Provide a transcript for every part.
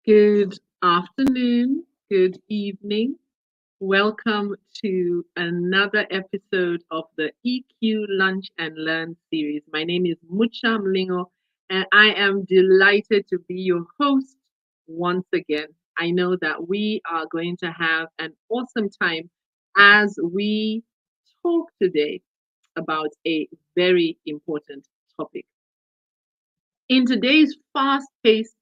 Good afternoon, good evening. Welcome to another episode of the EQ Lunch and Learn series. My name is Mucha Mlingo, and I am delighted to be your host once again. I know that we are going to have an awesome time as we talk today about a very important topic. In today's fast paced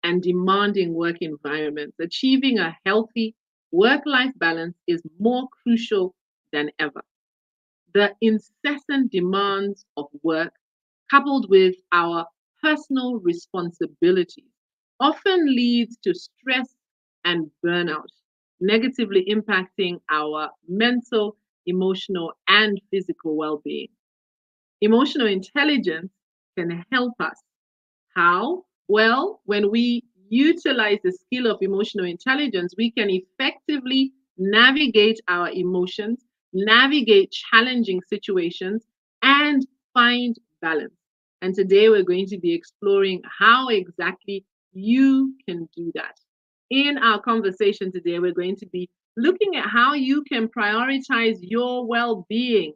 and demanding work environments, achieving a healthy work life balance is more crucial than ever. The incessant demands of work, coupled with our personal responsibilities, often leads to stress and burnout, negatively impacting our mental, emotional, and physical well being. Emotional intelligence can help us. How? Well, when we utilize the skill of emotional intelligence, we can effectively navigate our emotions, navigate challenging situations, and find balance. And today we're going to be exploring how exactly you can do that. In our conversation today, we're going to be looking at how you can prioritize your well being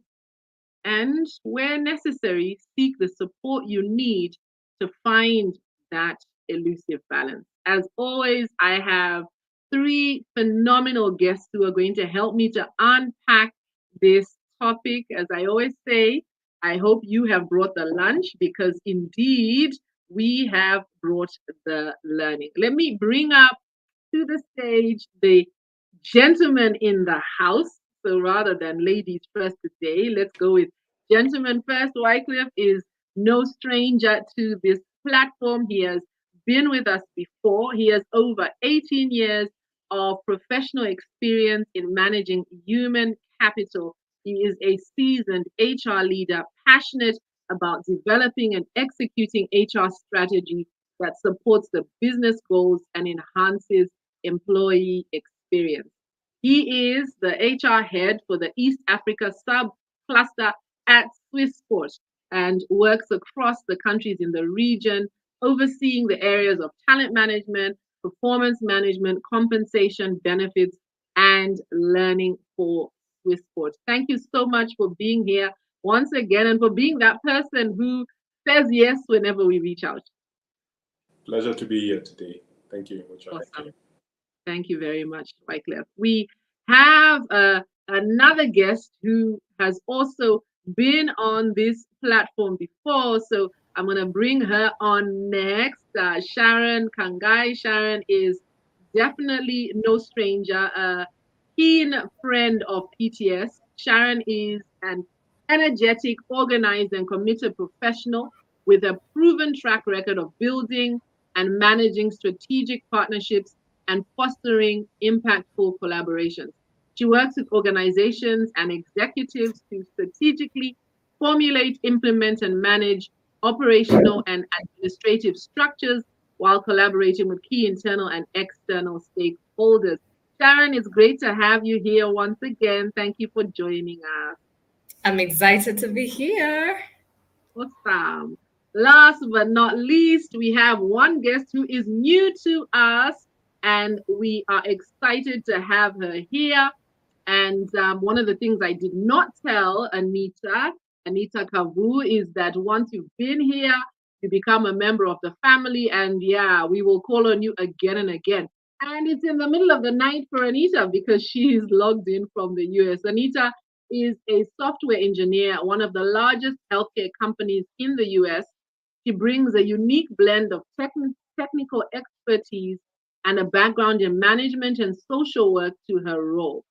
and, where necessary, seek the support you need to find that elusive balance. As always, I have three phenomenal guests who are going to help me to unpack this topic. As I always say, I hope you have brought the lunch because indeed we have brought the learning. Let me bring up to the stage the gentlemen in the house. So rather than ladies first today, let's go with gentlemen first. Wycliffe is no stranger to this platform. He has been with us before. He has over 18 years of professional experience in managing human capital. He is a seasoned HR leader, passionate about developing and executing HR strategy that supports the business goals and enhances employee experience. He is the HR head for the East Africa sub cluster at Swissport and works across the countries in the region, overseeing the areas of talent management, performance management, compensation, benefits, and learning for Swissport. Thank you so much for being here once again and for being that person who says yes whenever we reach out. Pleasure to be here today. Thank you, Mucha. Thank you. Awesome. Thank you very much, Wycliffe. We have another guest who has also been on this platform before. So I'm going to bring her on next. Sharon Kangai. Sharon is definitely no stranger, a keen friend of PTS. Sharon is an energetic, organized, and committed professional with a proven track record of building and managing strategic partnerships and fostering impactful collaborations. She works with organizations and executives to strategically formulate, implement, and manage operational and administrative structures while collaborating with key internal and external stakeholders. Sharon, it's great to have you here once again. Thank you for joining us. I'm excited to be here. Awesome. Last but not least, we have one guest who is new to us, and we are excited to have her here. And one of the things I did not tell Anita Kavu, is that once you've been here, you become a member of the family. And yeah, we will call on you again and again. And it's in the middle of the night for Anita because she is logged in from the US. Anita is a software engineer at one of the largest healthcare companies in the US. She brings a unique blend of technical expertise and a background in management and social work to her role.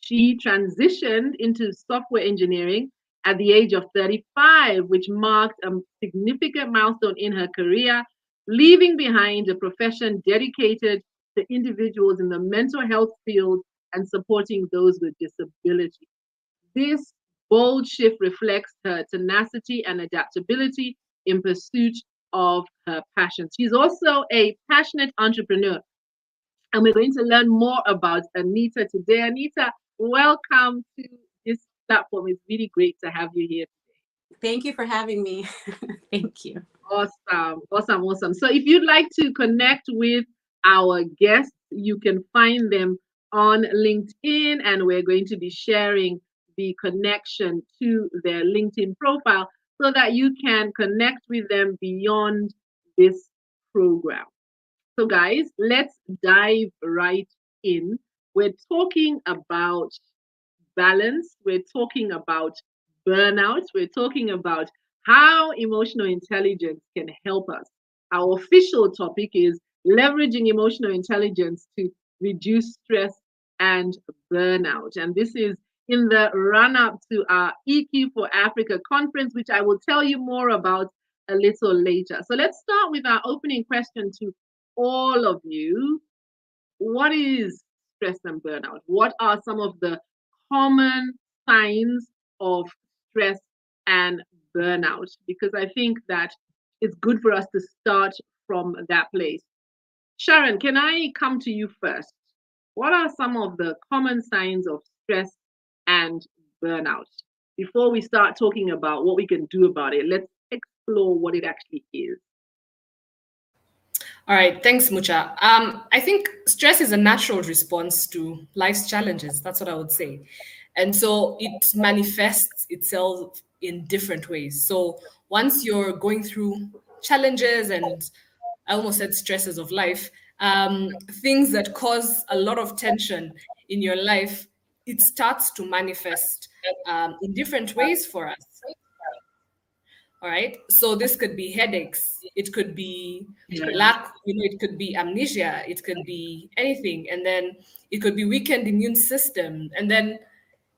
She transitioned into software engineering at the age of 35, which marked a significant milestone in her career, leaving behind a profession dedicated to individuals in the mental health field and supporting those with disability. This bold shift reflects her tenacity and adaptability in pursuit of her passions. She's also a passionate entrepreneur, and we're going to learn more about Anita today. Anita, welcome to this platform. It's really great to have you here. Thank you for having me. Thank you. Awesome, awesome, awesome. So if you'd like to connect with our guests. You can find them on LinkedIn, and we're going to be sharing the connection to their LinkedIn profile so that you can connect with them beyond this program. So, guys, let's dive right in. We're talking about balance, we're talking about burnout, we're talking about how emotional intelligence can help us. Our official topic is leveraging emotional intelligence to reduce stress and burnout. And this is in the run up to our EQ for Africa conference, which I will tell you more about a little later. So let's start with our opening question to all of you. What is stress and burnout? What are some of the common signs of stress and burnout? Because I think that it's good for us to start from that place. Sharon, can I come to you first? What are some of the common signs of stress and burnout? Before we start talking about what we can do about it, let's explore what it actually is. All right, thanks, Mucha. I think stress is a natural response to life's challenges. That's what I would say. And so it manifests itself in different ways. So once you're going through challenges and I almost said stresses of life, things that cause a lot of tension in your life, it starts to manifest in different ways for us. All right. So this could be headaches. It could be lack, it could be amnesia. It could be anything. And then it could be weakened immune system. And then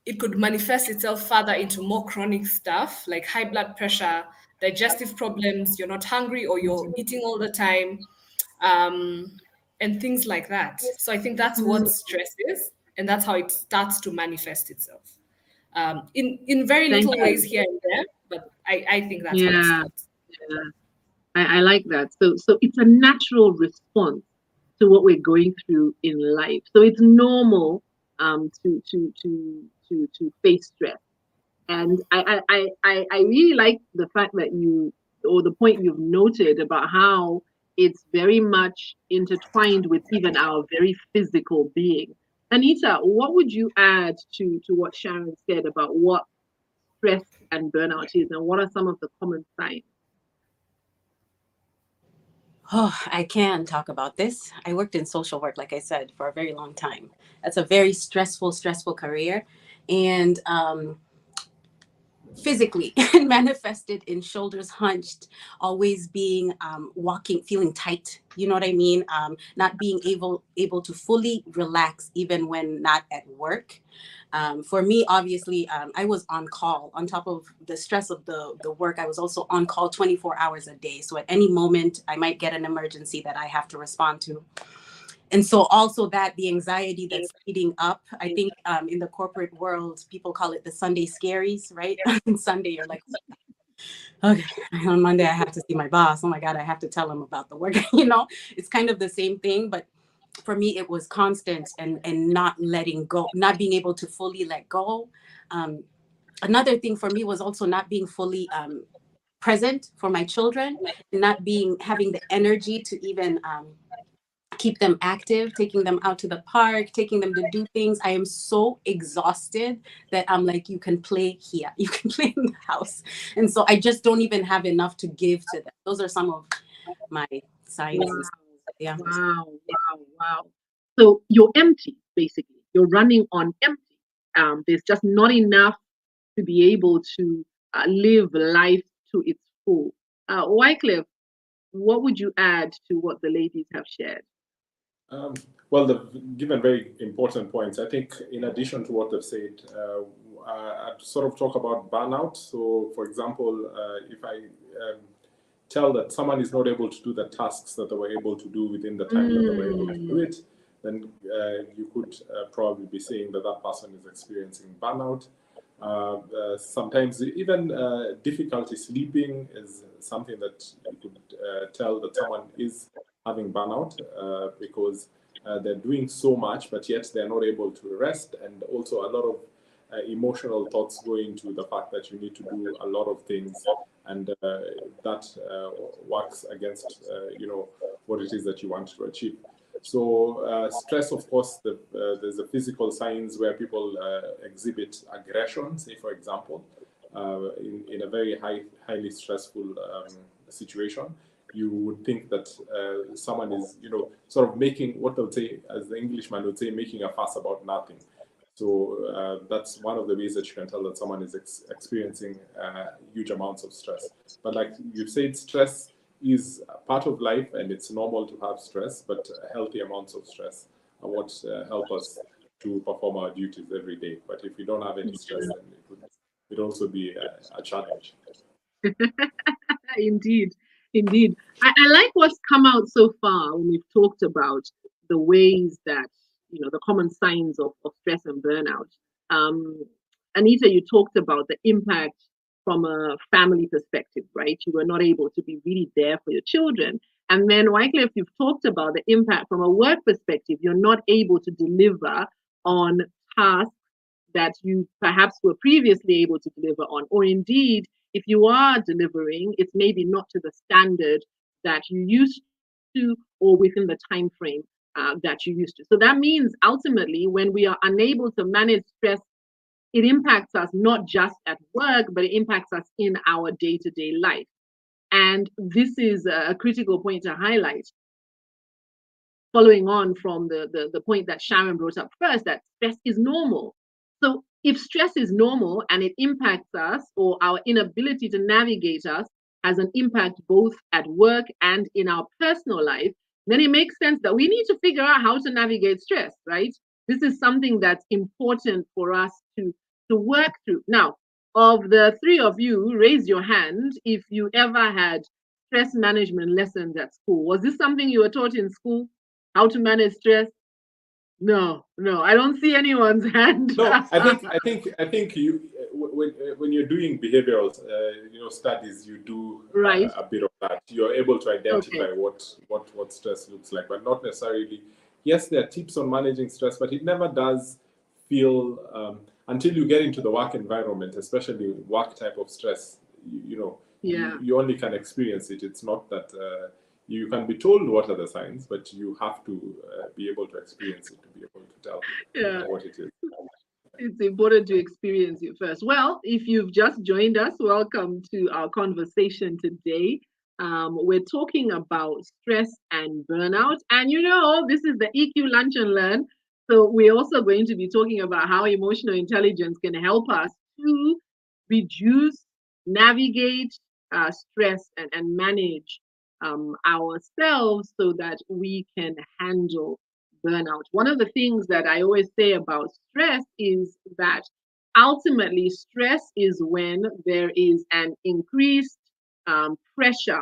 it could manifest itself further into more chronic stuff like high blood pressure, digestive problems, you're not hungry or you're eating all the time, and things like that. So I think that's what stress is. And that's how it starts to manifest itself. In very Thank little you. ways here and there, but I think that's how it Yeah. starts. Yeah. I like that. So it's a natural response to what we're going through in life. So it's normal to face stress. And I really like the fact that you, or the point you've noted about how it's very much intertwined with even our very physical being. Anita, what would you add to what Sharon said about what stress and burnout is, and what are some of the common signs? Oh, I can talk about this. I worked in social work, like I said, for a very long time. That's a very stressful career. And physically it manifested in shoulders hunched, always being walking, feeling tight. You know what I mean? Not being able to fully relax, even when not at work. For me, obviously, I was on call. On top of the stress of the work, I was also on call 24 hours a day. So at any moment, I might get an emergency that I have to respond to. And so also that the anxiety that's leading up, I think in the corporate world, people call it the Sunday scaries, right? On Sunday, you're like, okay, on Monday, I have to see my boss. Oh my God, I have to tell him about the work. It's kind of the same thing, but for me, it was constant and not letting go, not being able to fully let go. Another thing for me was also not being fully present for my children, and not having the energy to even keep them active, taking them out to the park, taking them to do things. I am so exhausted that I'm like, you can play here, you can play in the house. And so I just don't even have enough to give to them. Those are some of my signs. Wow. And stuff. Yeah. Wow. So you're empty, basically. You're running on empty. There's just not enough to be able to live life to its full. Wycliffe, what would you add to what the ladies have shared? Well, they've given very important points. I think in addition to what they've said, I'd sort of talk about burnout. So, for example, if I tell that someone is not able to do the tasks that they were able to do within the time that they were able to do it, then you could probably be saying that that person is experiencing burnout. Sometimes even difficulty sleeping is something that you could tell that someone is having burnout because they're doing so much, but yet they're not able to rest, and also a lot of emotional thoughts go into the fact that you need to do a lot of things, and that works against what it is that you want to achieve. So stress, of course, there's a physical signs where people exhibit aggression, say, for example, in a very highly stressful situation. You would think that someone is, sort of making what they would say, as the Englishman would say, making a fuss about nothing. So that's one of the ways that you can tell that someone is experiencing huge amounts of stress. But like you've said, stress is part of life, and it's normal to have stress, but healthy amounts of stress are what help us to perform our duties every day. But if we don't have any stress, then it would also be a challenge. Indeed, indeed. I like what's come out so far when we've talked about the ways that, the common signs of stress and burnout. Anita, you talked about the impact from a family perspective, right? You were not able to be really there for your children. And then, Wycliffe, you've talked about the impact from a work perspective. You're not able to deliver on tasks that you perhaps were previously able to deliver on, or indeed, if you are delivering, it's maybe not to the standard that you used to, or within the time frame that you used to. So that means ultimately, when we are unable to manage stress, it impacts us not just at work, but it impacts us in our day-to-day life. And this is a critical point to highlight, following on from the point that Sharon brought up first, that stress is normal. So if stress is normal and it impacts us, or our inability to navigate us has an impact both at work and in our personal life, then it makes sense that we need to figure out how to navigate stress, right? This is something that's important for us to work through. Now, of the three of you, raise your hand if you ever had stress management lessons at school. Was this something you were taught in school? How to manage stress? No, I don't see anyone's hand. No, I think you when you're doing behavioral studies, you do right. A bit of that. You're able to identify what stress looks like, but not necessarily. Yes, there are tips on managing stress, but it never does feel until you get into the work environment, especially work type of stress. You only can experience it. It's not that. You can be told what are the signs, but you have to be able to experience it to be able to tell what it is. It's important to experience it first. Well, if you've just joined us, welcome to our conversation today. We're talking about stress and burnout. And this is the EQ Lunch and Learn. So we're also going to be talking about how emotional intelligence can help us to reduce, navigate stress and manage ourselves so that we can handle burnout. One of the things that I always say about stress is that ultimately stress is when there is an increased pressure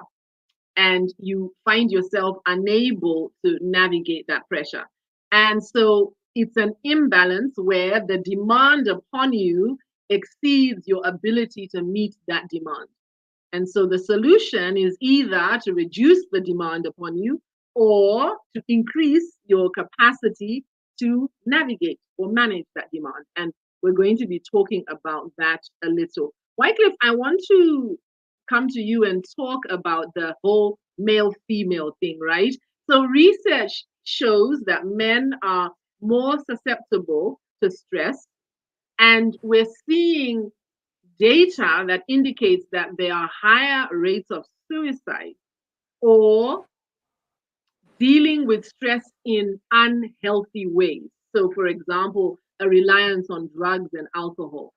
and you find yourself unable to navigate that pressure. And so it's an imbalance where the demand upon you exceeds your ability to meet that demand. And so the solution is either to reduce the demand upon you or to increase your capacity to navigate or manage that demand. And we're going to be talking about that a little. Wycliffe, I want to come to you and talk about the whole male-female thing, right? So research shows that men are more susceptible to stress, and we're seeing data that indicates that there are higher rates of suicide or dealing with stress in unhealthy ways. So, for example, a reliance on drugs and alcohol.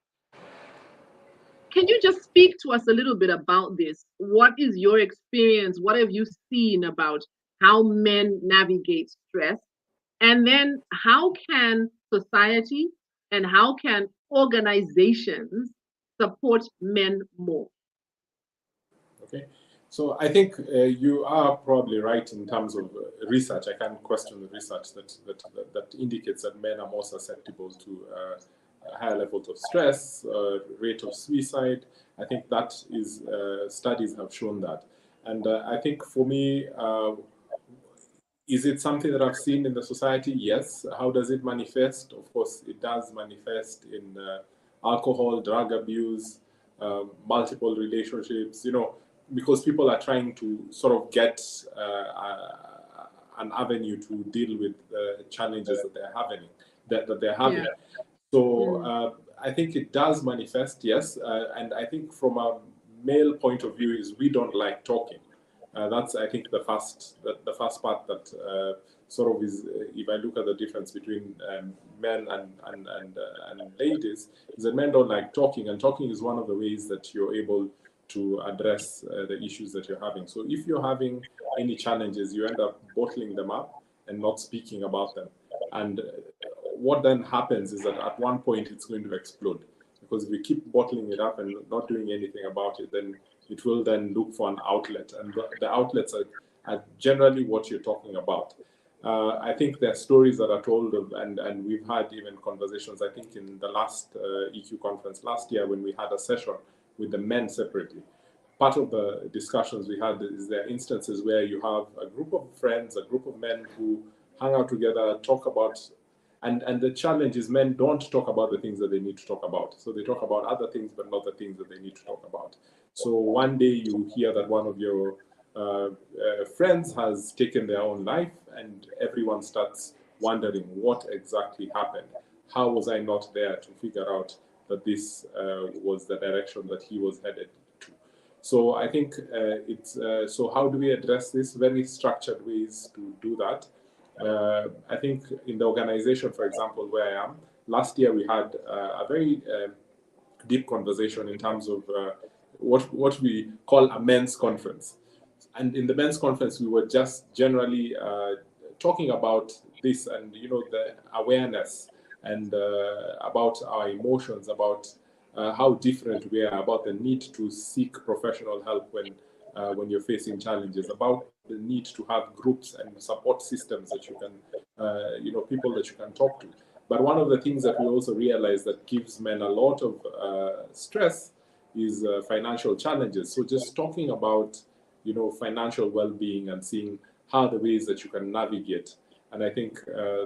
Can you just speak to us a little bit about this? What is your experience? What have you seen about how men navigate stress? And then how can society and how can organizations support men more? Okay, so I think you are probably right in terms of research. I can't question the research that indicates that men are more susceptible to higher levels of stress, rate of suicide. I think that is studies have shown that, and I think for me, is it something that I've seen in the society? Yes. How does it manifest? Of course, it does manifest in alcohol, drug abuse, multiple relationships. Because people are trying to sort of get an avenue to deal with challenges that they're having. So I think it does manifest, yes, and I think from a male point of view is we don't like talking. That's, I think, the first part that sort of is, if I look at the difference between men and ladies, is that men don't like talking, and talking is one of the ways that you're able to address the issues that you're having. So if you're having any challenges, you end up bottling them up and not speaking about them. And what then happens is that at one point it's going to explode, because if you keep bottling it up and not doing anything about it, then it will then look for an outlet, and the outlets are generally what you're talking about. I think there are stories that are told of, and we've had even conversations, I think in the last EQ conference last year when we had a session with the men separately. Part of the discussions we had is there are instances where you have a group of friends, a group of men who hang out together, talk about, and the challenge is men don't talk about the things that they need to talk about. So they talk about other things, but not the things that they need to talk about. So one day you hear that one of your friends has taken their own life, and everyone starts wondering what exactly happened. How was I not there to figure out that this was the direction that he was headed to? So I think so how do we address this? Very structured ways to do that. I think in the organization, for example, where I am, last year we had a very deep conversation in terms of what we call a men's conference. And in the men's conference, we were just generally talking about this, and the awareness and about our emotions, about how different we are, about the need to seek professional help when you're facing challenges, about the need to have groups and support systems that you can, people that you can talk to. But one of the things that we also realize that gives men a lot of stress is financial challenges. So just talking about, financial well-being and seeing how the ways that you can navigate. And I think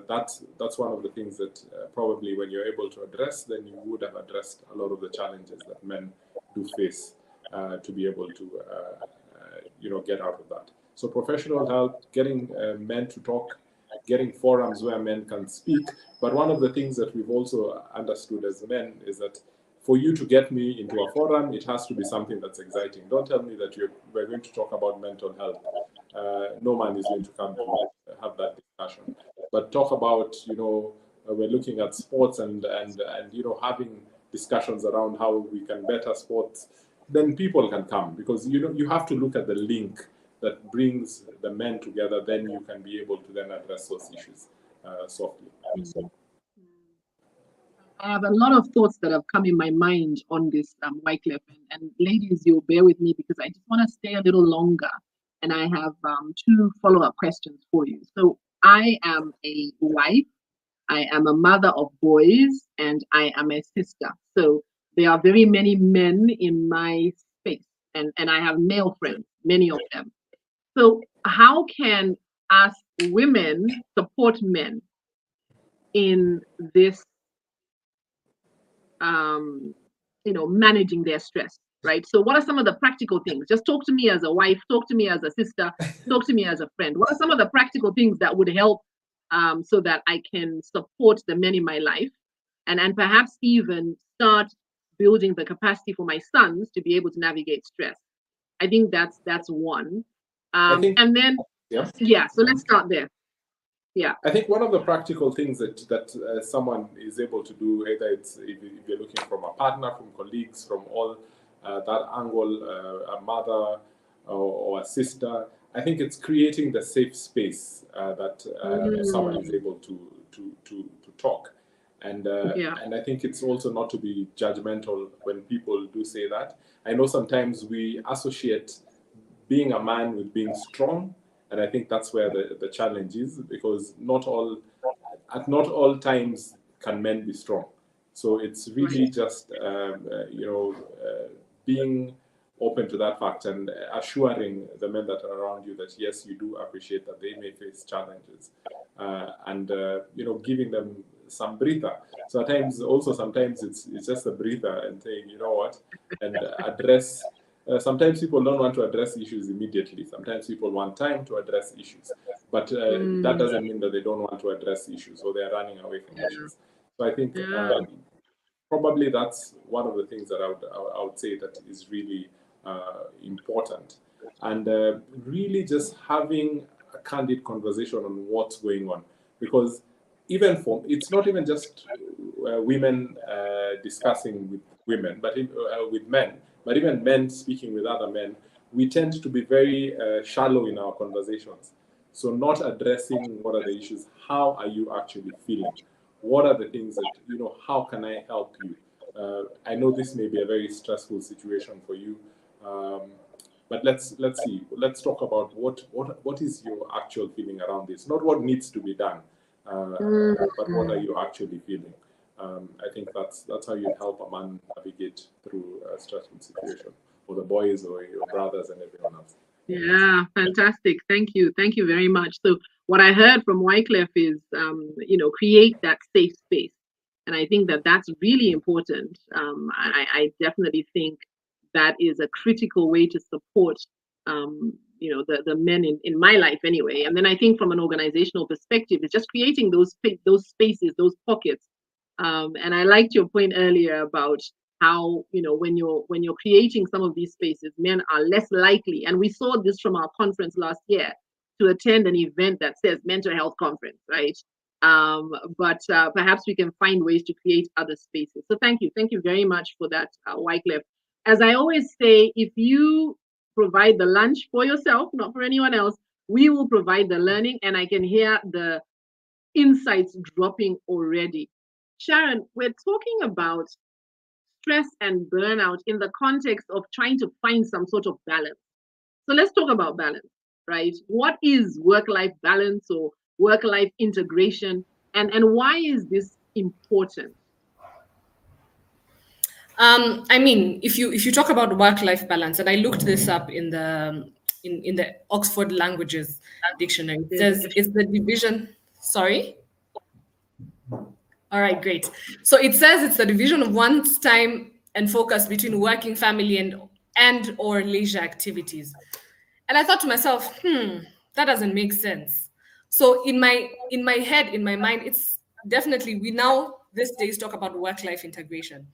that's one of the things that probably when you're able to address, then you would have addressed a lot of the challenges that men do face to be able to, get out of that. So professional help, getting men to talk, getting forums where men can speak. But one of the things that we've also understood as men is that for you to get me into a forum, it has to be something that's exciting. Don't tell me that we're going to talk about mental health. No man is going to come to have that discussion. But talk about, we're looking at sports and having discussions around how we can better sports. Then people can come, because you have to look at the link that brings the men together. Then you can be able to then address those issues softly. I have a lot of thoughts that have come in my mind on this, Wycliffe, and ladies, you'll bear with me because I just want to stay a little longer, and I have 2 follow-up questions for you. So I am a wife, I am a mother of boys, and I am a sister. So there are very many men in my space, and I have male friends, many of them. So how can us women support men in this managing their stress, right? So what are some of the practical things? Just talk to me as a wife, talk to me as a sister, talk to me as a friend. What are some of the practical things that would help so that I can support the men in my life, and perhaps even start building the capacity for my sons to be able to navigate stress? I think that's one. And then, so let's start there. Yeah, I think one of the practical things that someone is able to do, either it's if you're looking from a partner, from colleagues, from all that angle, a mother or a sister, I think it's creating the safe space that someone is able to talk. And I think it's also not to be judgmental when people do say that. I know sometimes we associate being a man with being strong. And I think that's where the challenge is, because not all times can men be strong. So it's really just being open to that fact and assuring the men that are around you that yes, you do appreciate that they may face challenges, and giving them some breather. So sometimes it's just a breather and saying, you know what, and address. Sometimes people don't want to address issues immediately. Sometimes people want time to address issues. But that doesn't mean that they don't want to address issues or they're running away from issues. So I think probably that's one of the things that I would say that is really important. And really just having a candid conversation on what's going on. Because even it's not even just women discussing with women, but with men, but even men speaking with other men, we tend to be very shallow in our conversations. So not addressing what are the issues, how are you actually feeling? What are the things that, how can I help you? I know this may be a very stressful situation for you, but let's see. Let's talk about what is your actual feeling around this, not what needs to be done, but what are you actually feeling? I think that's how you help a man navigate through a stressful situation, or the boys or your brothers and everyone else. Yeah, fantastic. Thank you very much. So what I heard from Wycliffe is, create that safe space, and I think that that's really important. I definitely think that is a critical way to support, the men in my life anyway. And then I think from an organizational perspective, it's just creating those spaces, those pockets. And I liked your point earlier about how, when you're creating some of these spaces, men are less likely, and we saw this from our conference last year, to attend an event that says mental health conference, right? But perhaps we can find ways to create other spaces. So thank you very much for that, Wycliffe. As I always say, if you provide the lunch for yourself, not for anyone else, we will provide the learning, and I can hear the insights dropping already. Sharon, we're talking about stress and burnout in the context of trying to find some sort of balance. So let's talk about balance, right? What is work-life balance or work-life integration, and why is this important? I mean, if you talk about work-life balance, and I looked this up in the Oxford Languages Dictionary, it says it's the division. Sorry. All right, great. So it says it's the division of one's time and focus between working, family, and or leisure activities. And I thought to myself, that doesn't make sense. So in my head, in my mind, it's definitely, we now these days talk about work-life integration.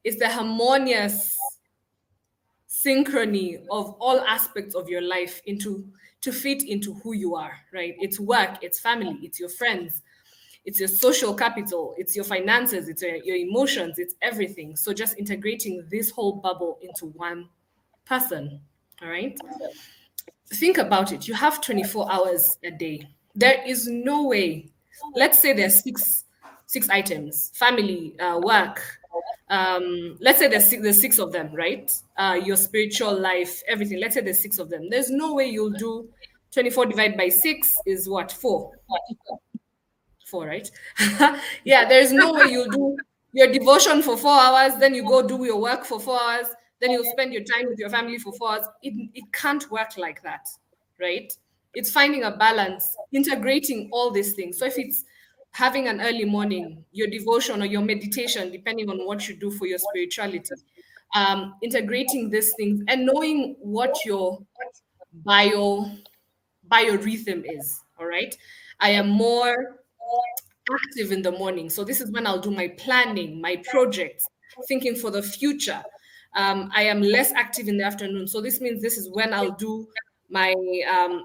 It's the harmonious synchrony of all aspects of your life to fit into who you are, right? It's work, it's family, it's your friends, it's your social capital, it's your finances, it's your emotions, it's everything. So just integrating this whole bubble into one person, all right? Think about it. You have 24 hours a day. There is no way. Let's say there's six items: family, work. Let's say there's six of them, right? Your spiritual life, everything. Let's say there's six of them. There's no way you'll do 24 divided by 6 is what? 4. 4, right? Yeah, there's no way you'll do your devotion for 4 hours, then you go do your work for 4 hours, then you'll spend your time with your family for 4 hours. It can't work like that, right? It's finding a balance, integrating all these things. So if it's having an early morning, your devotion or your meditation, depending on what you do for your spirituality, integrating these things and knowing what your biorhythm is, all right? I am more active in the morning. So this is when I'll do my planning, my projects, thinking for the future. I am less active in the afternoon. So this means this is when I'll do my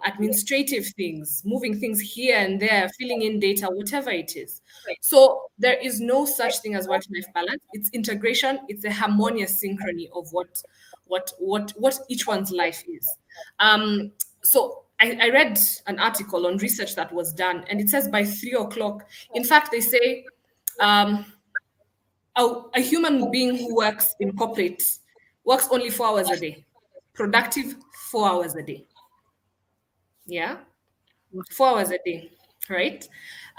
administrative things, moving things here and there, filling in data, whatever it is. So there is no such thing as work-life balance. It's integration. It's a harmonious synchrony of what each one's life is. So I read an article on research that was done, and it says by 3 o'clock, in fact, they say a human being who works in corporate works only 4 hours a day, productive 4 hours a day. Yeah, 4 hours a day, right?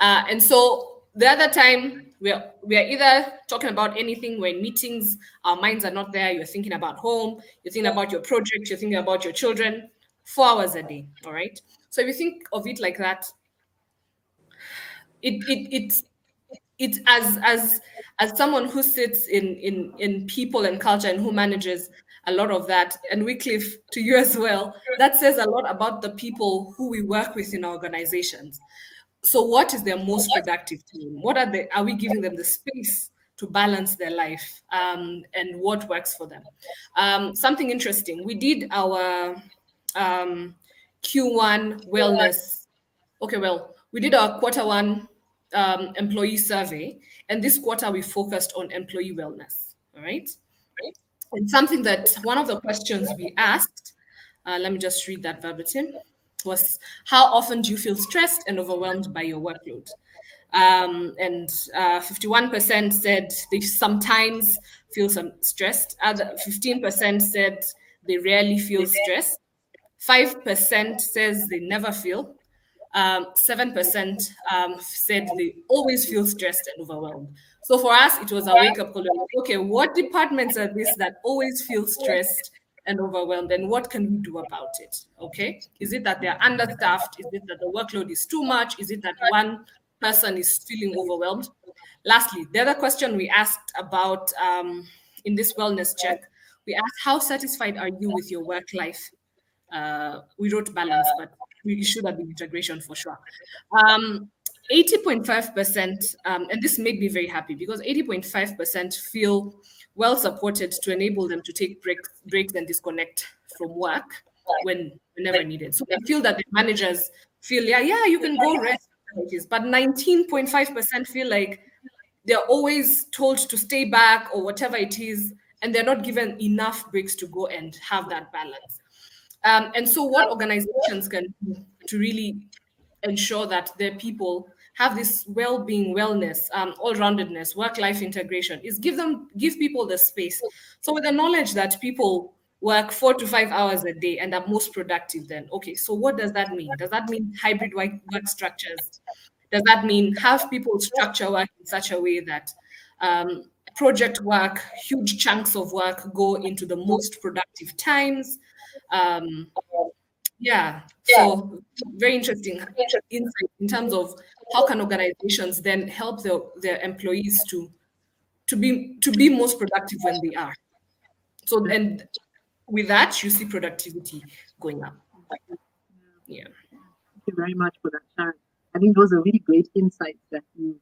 And so the other time we are either talking about anything, we're in meetings, our minds are not there, you're thinking about home, you're thinking about your project, you're thinking about your children. 4 hours a day, all right? So if you think of it like that, it's it as someone who sits in people and culture and who manages a lot of that, and Wycliffe, to you as well, that says a lot about the people who we work with in our organizations. So what is their most productive team? What are we giving them the space to balance their life, and what works for them? Something interesting, we did our Q1 wellness. Okay, well, we did our Q1 employee survey, and this quarter we focused on employee wellness. All right. And something that one of the questions we asked, let me just read that verbatim, was how often do you feel stressed and overwhelmed by your workload? And 51% said they sometimes feel stressed. Other 15% said they rarely feel stressed. 5% says they never feel. 7% said they always feel stressed and overwhelmed. So for us, it was a wake-up call. Okay, what departments are these that always feel stressed and overwhelmed, and what can we do about it? Okay, is it that they're understaffed? Is it that the workload is too much? Is it that one person is feeling overwhelmed? Lastly, the other question we asked about in this wellness check, we asked, how satisfied are you with your work life? We wrote balance, but we should have been integration for sure. 80.5%, and this made me very happy because 80.5% feel well supported to enable them to take breaks and disconnect from work whenever needed. So they feel that the managers feel, yeah, you can go rest, but 19.5% feel like they're always told to stay back or whatever it is, and they're not given enough breaks to go and have that balance. And so what organizations can do to really ensure that their people have this well-being, wellness, all-roundedness, work-life integration is give people the space. So with the knowledge that people work 4 to 5 hours a day and are most productive, then, okay, so what does that mean? Does that mean hybrid work structures? Does that mean have people structure work in such a way that project work, huge chunks of work go into the most productive times? So very interesting insight in terms of how can organizations then help their employees to be most productive when they are. So, and with that, you see productivity going up. Yeah. Thank you very much for that, Sharon. I think those are really great insights that you've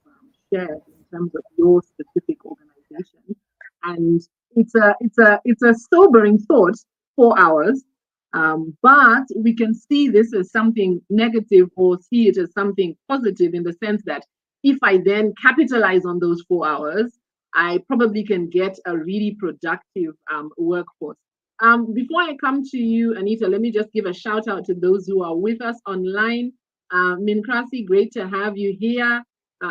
shared in terms of your specific organization, and it's a sobering thought. 4 hours. But we can see this as something negative or see it as something positive in the sense that if I then capitalize on those 4 hours, I probably can get a really productive workforce. Before I come to you, Anita, let me just give a shout out to those who are with us online. Minkrasi, great to have you here,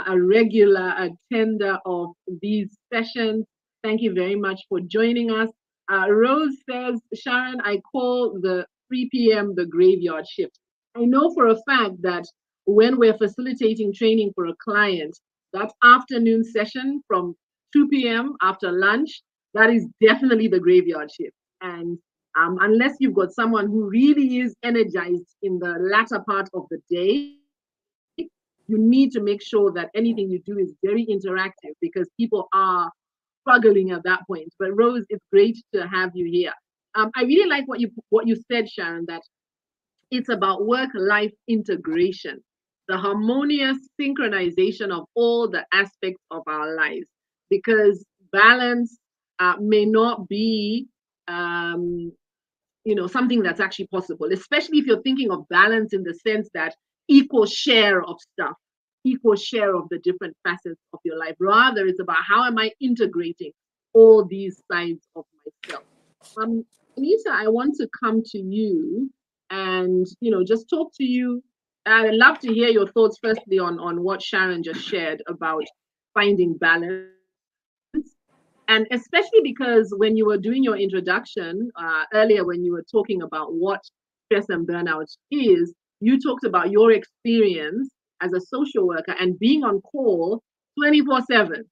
a regular attender of these sessions. Thank you very much for joining us. Rose says, Sharon, I call the 3 p.m. the graveyard shift. I know for a fact that when we're facilitating training for a client, that afternoon session from 2 p.m. after lunch, that is definitely the graveyard shift. And unless you've got someone who really is energized in the latter part of the day, you need to make sure that anything you do is very interactive because people are struggling at that point. But Rose, it's great to have you here. I really like what you said, Sharon, that it's about work-life integration, the harmonious synchronization of all the aspects of our lives, because balance may not be something that's actually possible, especially if you're thinking of balance in the sense that equal share of stuff, equal share of the different facets of your life. Rather, it's about how am I integrating all these sides of myself. Anita, I want to come to you and just talk to you. I'd love to hear your thoughts firstly on what Sharon just shared about finding balance. And especially because when you were doing your introduction earlier, when you were talking about what stress and burnout is, you talked about your experience as a social worker and being on call 24/7,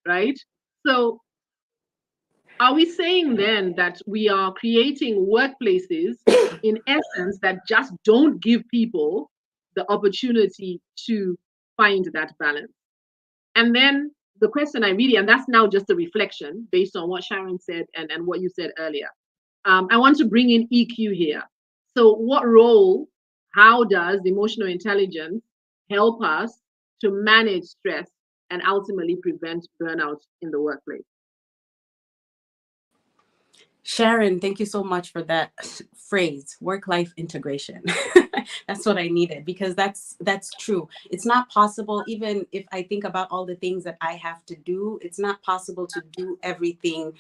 right? So are we saying then that we are creating workplaces in essence that just don't give people the opportunity to find that balance? And then the question and that's now just a reflection based on what Sharon said and what you said earlier. I want to bring in EQ here. So how does emotional intelligence help us to manage stress and ultimately prevent burnout in the workplace? Sharon, thank you so much for that phrase, work-life integration. That's what I needed, because that's true. It's not possible, even if I think about all the things that I have to do, it's not possible to do everything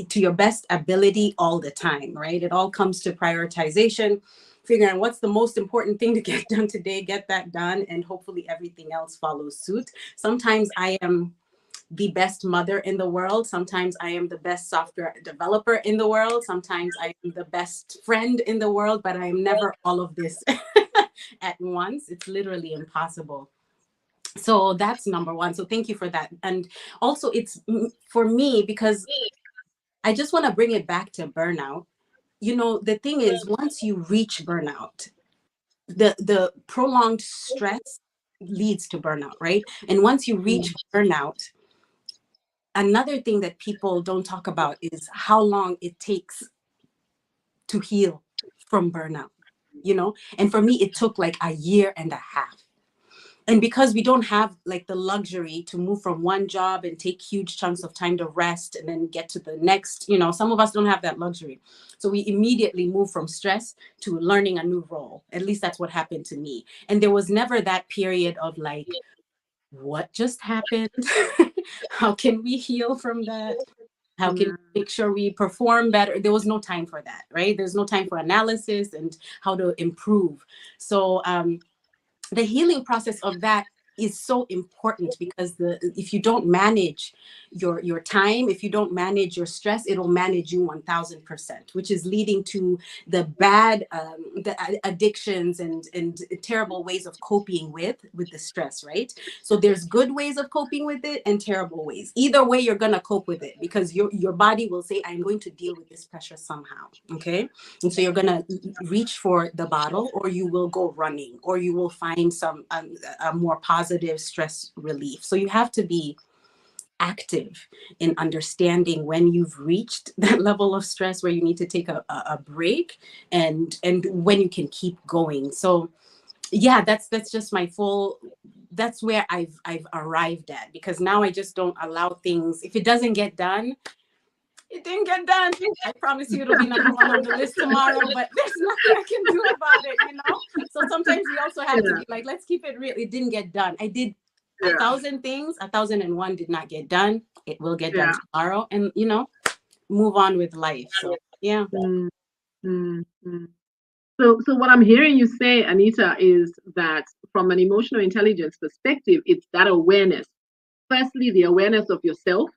to your best ability all the time, right? It all comes to prioritization, figuring out what's the most important thing to get done today, get that done, and hopefully everything else follows suit. Sometimes I am the best mother in the world. Sometimes I am the best software developer in the world. Sometimes I am the best friend in the world, but I am never all of this at once. It's literally impossible. So that's number one. So thank you for that. And also it's for me, because I just want to bring it back to burnout. You know, the thing is, once you reach burnout, the prolonged stress leads to burnout, right? And once you reach burnout, another thing that people don't talk about is how long it takes to heal from burnout, you know? And for me, it took like a year and a half. And because we don't have like the luxury to move from one job and take huge chunks of time to rest and then get to the next, you know, some of us don't have that luxury. So we immediately move from stress to learning a new role. At least that's what happened to me. And there was never that period of like, what just happened? How can we heal from that? How can we make sure we perform better? There was no time for that, right? There's no time for analysis and how to improve. So the healing process of that is so important, because if you don't manage your time, if you don't manage your stress, it'll manage you 1000%, which is leading to the bad the addictions and terrible ways of coping with the stress, right? So there's good ways of coping with it and terrible ways. Either way, you're gonna cope with it, because your body will say, I'm going to deal with this pressure somehow. Okay. And so you're gonna reach for the bottle, or you will go running, or you will find some a more positive stress relief. So you have to be active in understanding when you've reached that level of stress where you need to take a break, and when you can keep going. So yeah, that's just my full, that's where I've arrived at, because now I just don't allow things, if it doesn't get done, it didn't get done. I promise you it'll be number one on the list tomorrow, but there's nothing I can do about it, you know? So sometimes we also have to be like, let's keep it real. It didn't get done. I did 1,000 things, 1,001 did not get done. It will get done tomorrow, and, you know, move on with life. So, yeah. So what I'm hearing you say, Anita, is that from an emotional intelligence perspective, it's that awareness. Firstly, the awareness of yourself,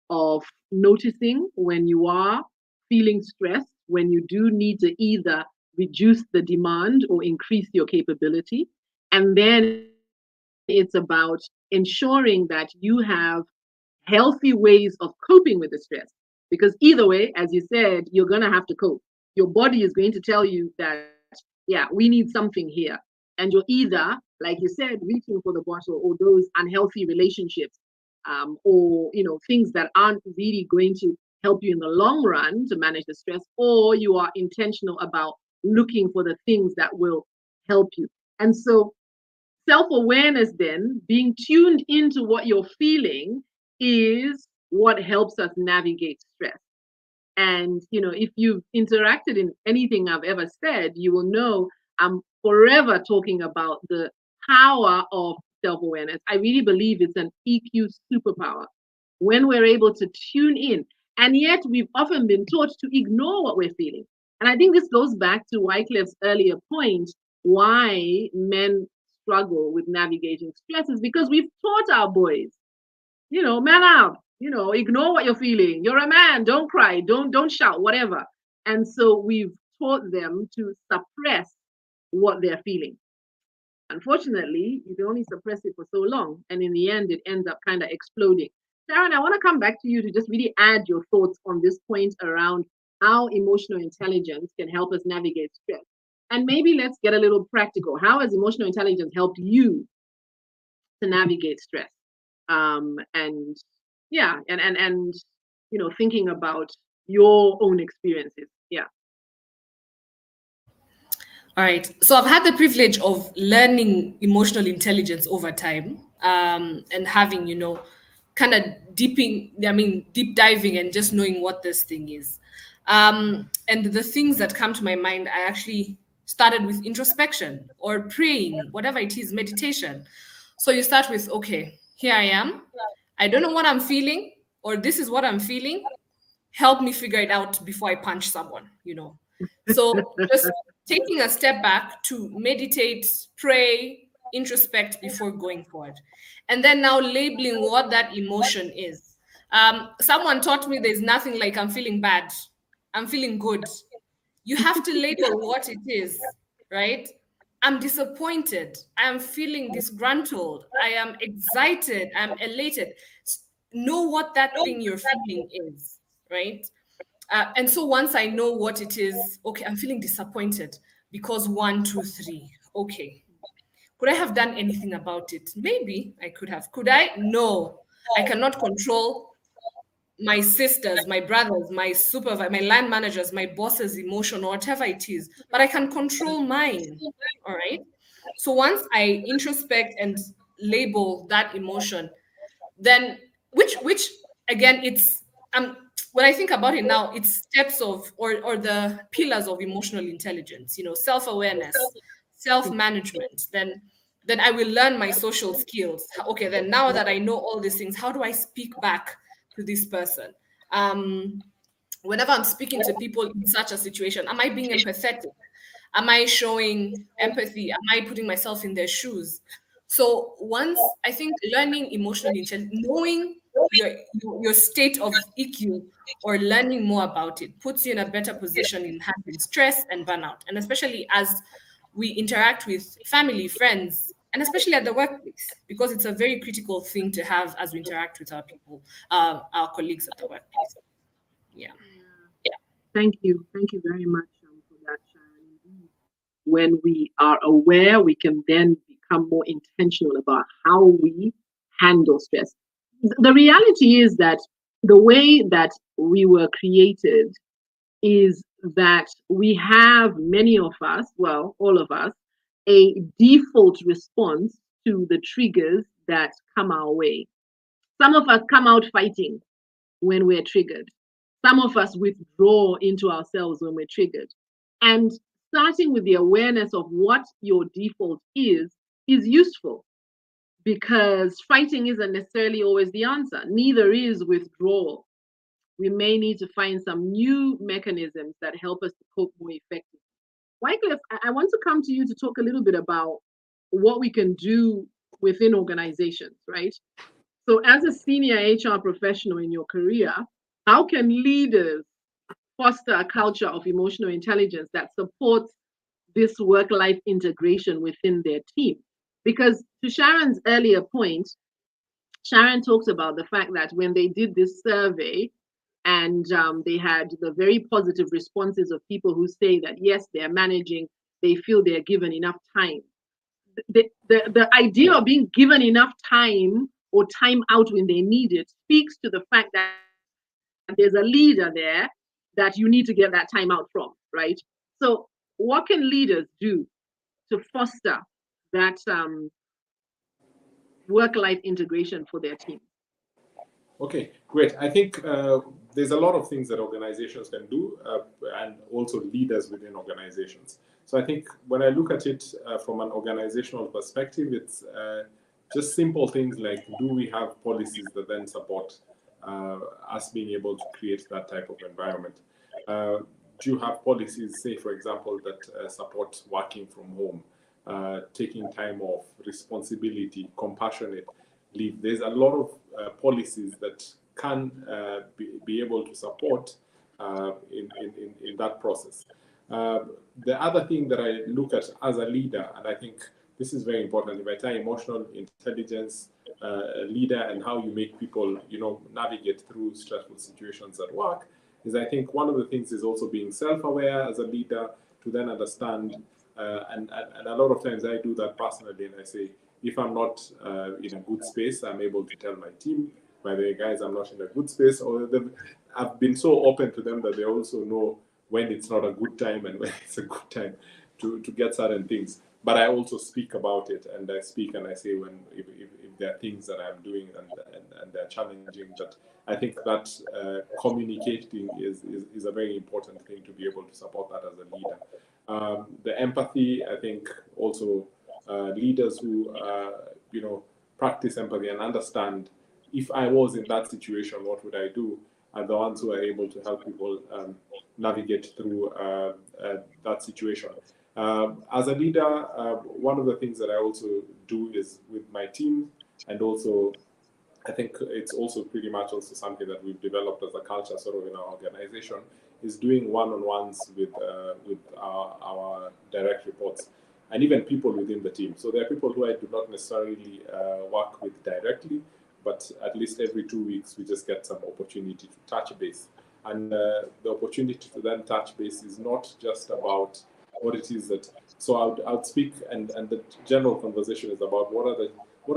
of noticing when you are feeling stressed, when you do need to either reduce the demand or increase your capability. And then it's about ensuring that you have healthy ways of coping with the stress. Because either way, as you said, you're going to have to cope. Your body is going to tell you that, yeah, we need something here. And you're either, like you said, reaching for the bottle, or those unhealthy relationships, or, you know, things that aren't really going to help you in the long run to manage the stress, or you are intentional about looking for the things that will help you. And so self-awareness, then being tuned into what you're feeling, is what helps us navigate stress. And, you know, if you've interacted in anything I've ever said, you will know I'm forever talking about the power of self-awareness. I really believe it's an EQ superpower when we're able to tune in. And yet we've often been taught to ignore what we're feeling. And I think this goes back to Wyclif's earlier point, why men struggle with navigating stress is because we've taught our boys, you know, man up, you know, ignore what you're feeling. You're a man, don't cry, don't shout, whatever. And so we've taught them to suppress what they're feeling. Unfortunately, you can only suppress it for so long, and in the end, it ends up kind of exploding. Sharon, I want to come back to you to just really add your thoughts on this point around how emotional intelligence can help us navigate stress. And maybe let's get a little practical. How has emotional intelligence helped you to navigate stress? and yeah, and thinking about your own experiences. Yeah. All right. So I've had the privilege of learning emotional intelligence over time, and having, kind of deep diving and just knowing what this thing is. And the things that come to my mind, I actually started with introspection or praying, whatever it is, meditation. So you start with, okay, here I am. I don't know what I'm feeling, or this is what I'm feeling. Help me figure it out before I punch someone, So just taking a step back to meditate, pray, introspect before going forward. And then now labeling what that emotion is. Someone taught me there's nothing like I'm feeling bad, I'm feeling good. You have to label what it is, right? I'm disappointed. I am feeling disgruntled. I am excited. I'm elated. Know what that thing you're feeling is, right? And so once I know what it is, okay, I'm feeling disappointed because 1, 2, 3. Okay. Could I have done anything about it? Maybe I could have. Could I? No. I cannot control my sisters, my brothers, my supervisor, my line managers, my boss's emotion, or whatever it is, but I can control mine. All right. So once I introspect and label that emotion, then which again, it's when I think about it now, it's steps of or the pillars of emotional intelligence, self-awareness, self-management. Then I will learn my social skills. Okay, then now that I know all these things, how do I speak back to this person? Whenever I'm speaking to people in such a situation, am I being empathetic? Am I showing empathy? Am I putting myself in their shoes? So once I think learning emotional intelligence, knowing your state of EQ or learning more about it puts you in a better position in handling stress and burnout. And especially as we interact with family, friends, and especially at the workplace, because it's a very critical thing to have as we interact with our people, our colleagues at the workplace. Yeah. Thank you very much for that, Sharon. When we are aware, we can then become more intentional about how we handle stress. The reality is that the way that we were created is that we have, many of us, well, all of us, a default response to the triggers that come our way. Some of us come out fighting when we're triggered. Some of us withdraw into ourselves when we're triggered. And starting with the awareness of what your default is useful, because fighting isn't necessarily always the answer. Neither is withdrawal. We may need to find some new mechanisms that help us to cope more effectively. Wycliffe, I want to come to you to talk a little bit about what we can do within organizations, right? So as a senior HR professional in your career, how can leaders foster a culture of emotional intelligence that supports this work-life integration within their team? Because to Sharon's earlier point, Sharon talked about the fact that when they did this survey and they had the very positive responses of people who say that, yes, they're managing, they feel they're given enough time. The idea of being given enough time or time out when they need it speaks to the fact that there's a leader there that you need to get that time out from, right? So what can leaders do to foster that work-life integration for their team? Okay, great. I think there's a lot of things that organizations can do and also leaders within organizations. So I think when I look at it from an organizational perspective, it's just simple things like, do we have policies that then support us being able to create that type of environment? Do you have policies, say, for example, that support working from home, taking time off, responsibility, compassionate leave? There's a lot of policies that can be able to support in that process. The other thing that I look at as a leader, and I think this is very important, if I tie emotional intelligence, leader, and how you make people, navigate through stressful situations at work, is I think one of the things is also being self-aware as a leader to then understand, and a lot of times I do that personally, and I say, if I'm not in a good space, I'm able to tell my team, by the way, guys, I'm not in a good space. Or I've been so open to them that they also know when it's not a good time and when it's a good time to get certain things. But I also speak about it, and I speak and I say when if there are things that I'm doing and they're challenging. But I think that communicating is a very important thing to be able to support that as a leader. The empathy, I think, also leaders who practice empathy and understand, if I was in that situation, what would I do? Are the ones who are able to help people navigate through that situation. As a leader, one of the things that I also do is with my team, and also I think it's also pretty much also something that we've developed as a culture sort of in our organization, is doing one-on-ones with our direct reports and even people within the team. So there are people who I do not necessarily work with directly, but at least every 2 weeks we just get some opportunity to touch base. And the opportunity to then touch base is not just about what it is that, so I would speak, and the general conversation is about what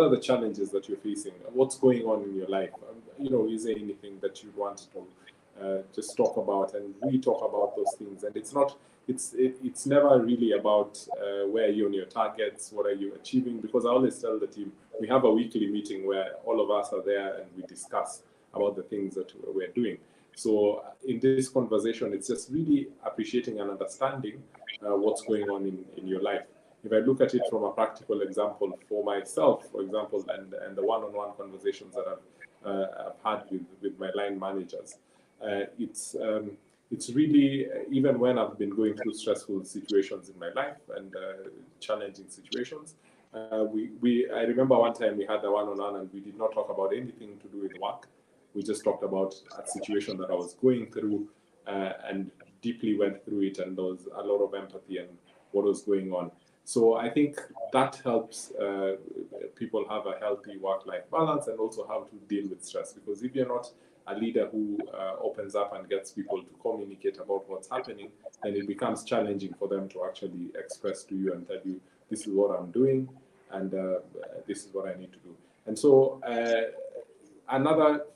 are the challenges that you're facing, what's going on in your life, is there anything that you want to just talk about, and we talk about those things. And it's never really about where you're on your targets, what are you achieving, because I always tell the team, we have a weekly meeting where all of us are there and we discuss about the things that we're doing. So in this conversation, it's just really appreciating and understanding what's going on in your life. If I look at it from a practical example for myself, for example, and the one-on-one conversations that I've had with my line managers, it's really, even when I've been going through stressful situations in my life and challenging situations, I remember one time we had a one-on-one and we did not talk about anything to do with work. We just talked about a situation that I was going through and deeply went through it, and there was a lot of empathy and what was going on. So I think that helps people have a healthy work-life balance and also how to deal with stress. Because if you're not a leader who opens up and gets people to communicate about what's happening, then it becomes challenging for them to actually express to you and tell you, this is what I'm doing and this is what I need to do. And so another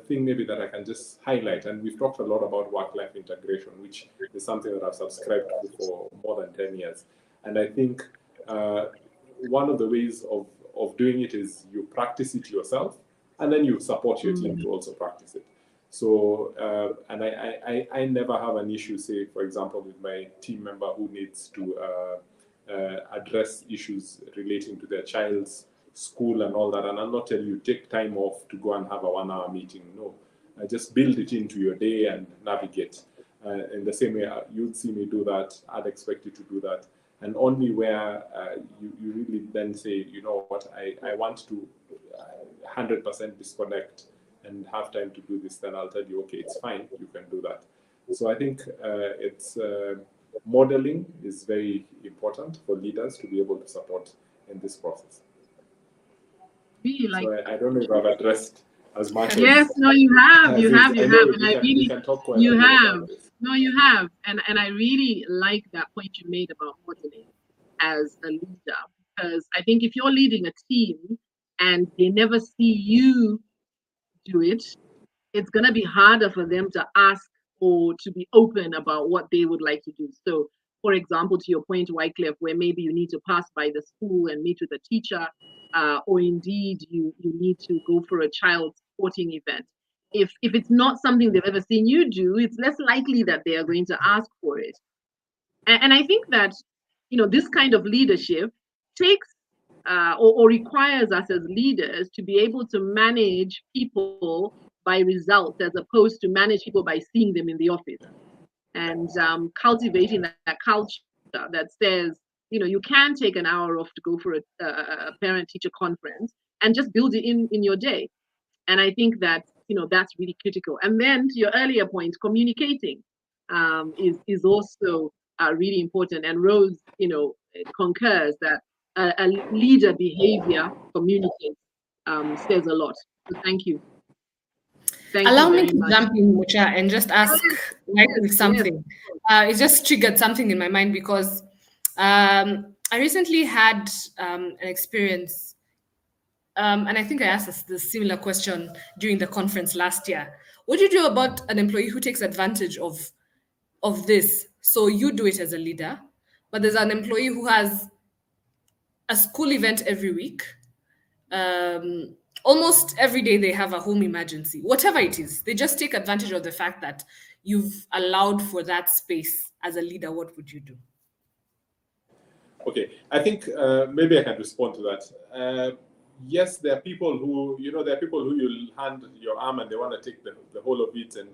thing maybe that I can just highlight, and we've talked a lot about work-life integration, which is something that I've subscribed to for more than 10 years. And I think one of the ways of doing it is you practice it yourself, and then you support your team to also practice it. So, and I never have an issue, say, for example, with my team member who needs to address issues relating to their child's school and all that. And I'll not tell you, take time off to go and have a 1 hour meeting. No, I just build it into your day and navigate. In the same way, you'd see me do that. I'd expect you to do that. And only where you really then say, you know what, I want to 100% disconnect and have time to do this, then I'll tell you, okay, it's fine, you can do that. So I think it's modeling is very important for leaders to be able to support in this process. Really like. So I don't know if I've addressed as much. Yes, as, no, you have, you have, and I really, you have. No, you have, and I really like that point you made about modeling as a leader, because I think if you're leading a team and they never see you do it, it's gonna be harder for them to ask or to be open about what they would like to do. So, for example, to your point, Wycliffe, where maybe you need to pass by the school and meet with a teacher, or indeed you need to go for a child sporting event. If it's not something they've ever seen you do, it's less likely that they are going to ask for it. And I think that, this kind of leadership takes or requires us as leaders to be able to manage people by results as opposed to manage people by seeing them in the office, and cultivating that culture that says, you can take an hour off to go for a parent-teacher conference and just build it in your day. And I think that, that's really critical. And then to your earlier point, communicating is also really important. And Rose, concurs that a leader behavior communicates says a lot. So thank you. Allow me to jump in, Mucha, and just ask something. Yes. It just triggered something in my mind because I recently had an experience and I think I asked this similar question during the conference last year. What do you do about an employee who takes advantage of this? So you do it as a leader, but there's an employee who has a school event every week. Almost every day they have a home emergency, whatever it is. They just take advantage of the fact that you've allowed for that space. As a leader, what would you do? Okay, I think maybe I can respond to that. Yes, there are people who, you'll hand your arm and they want to take the whole of it. And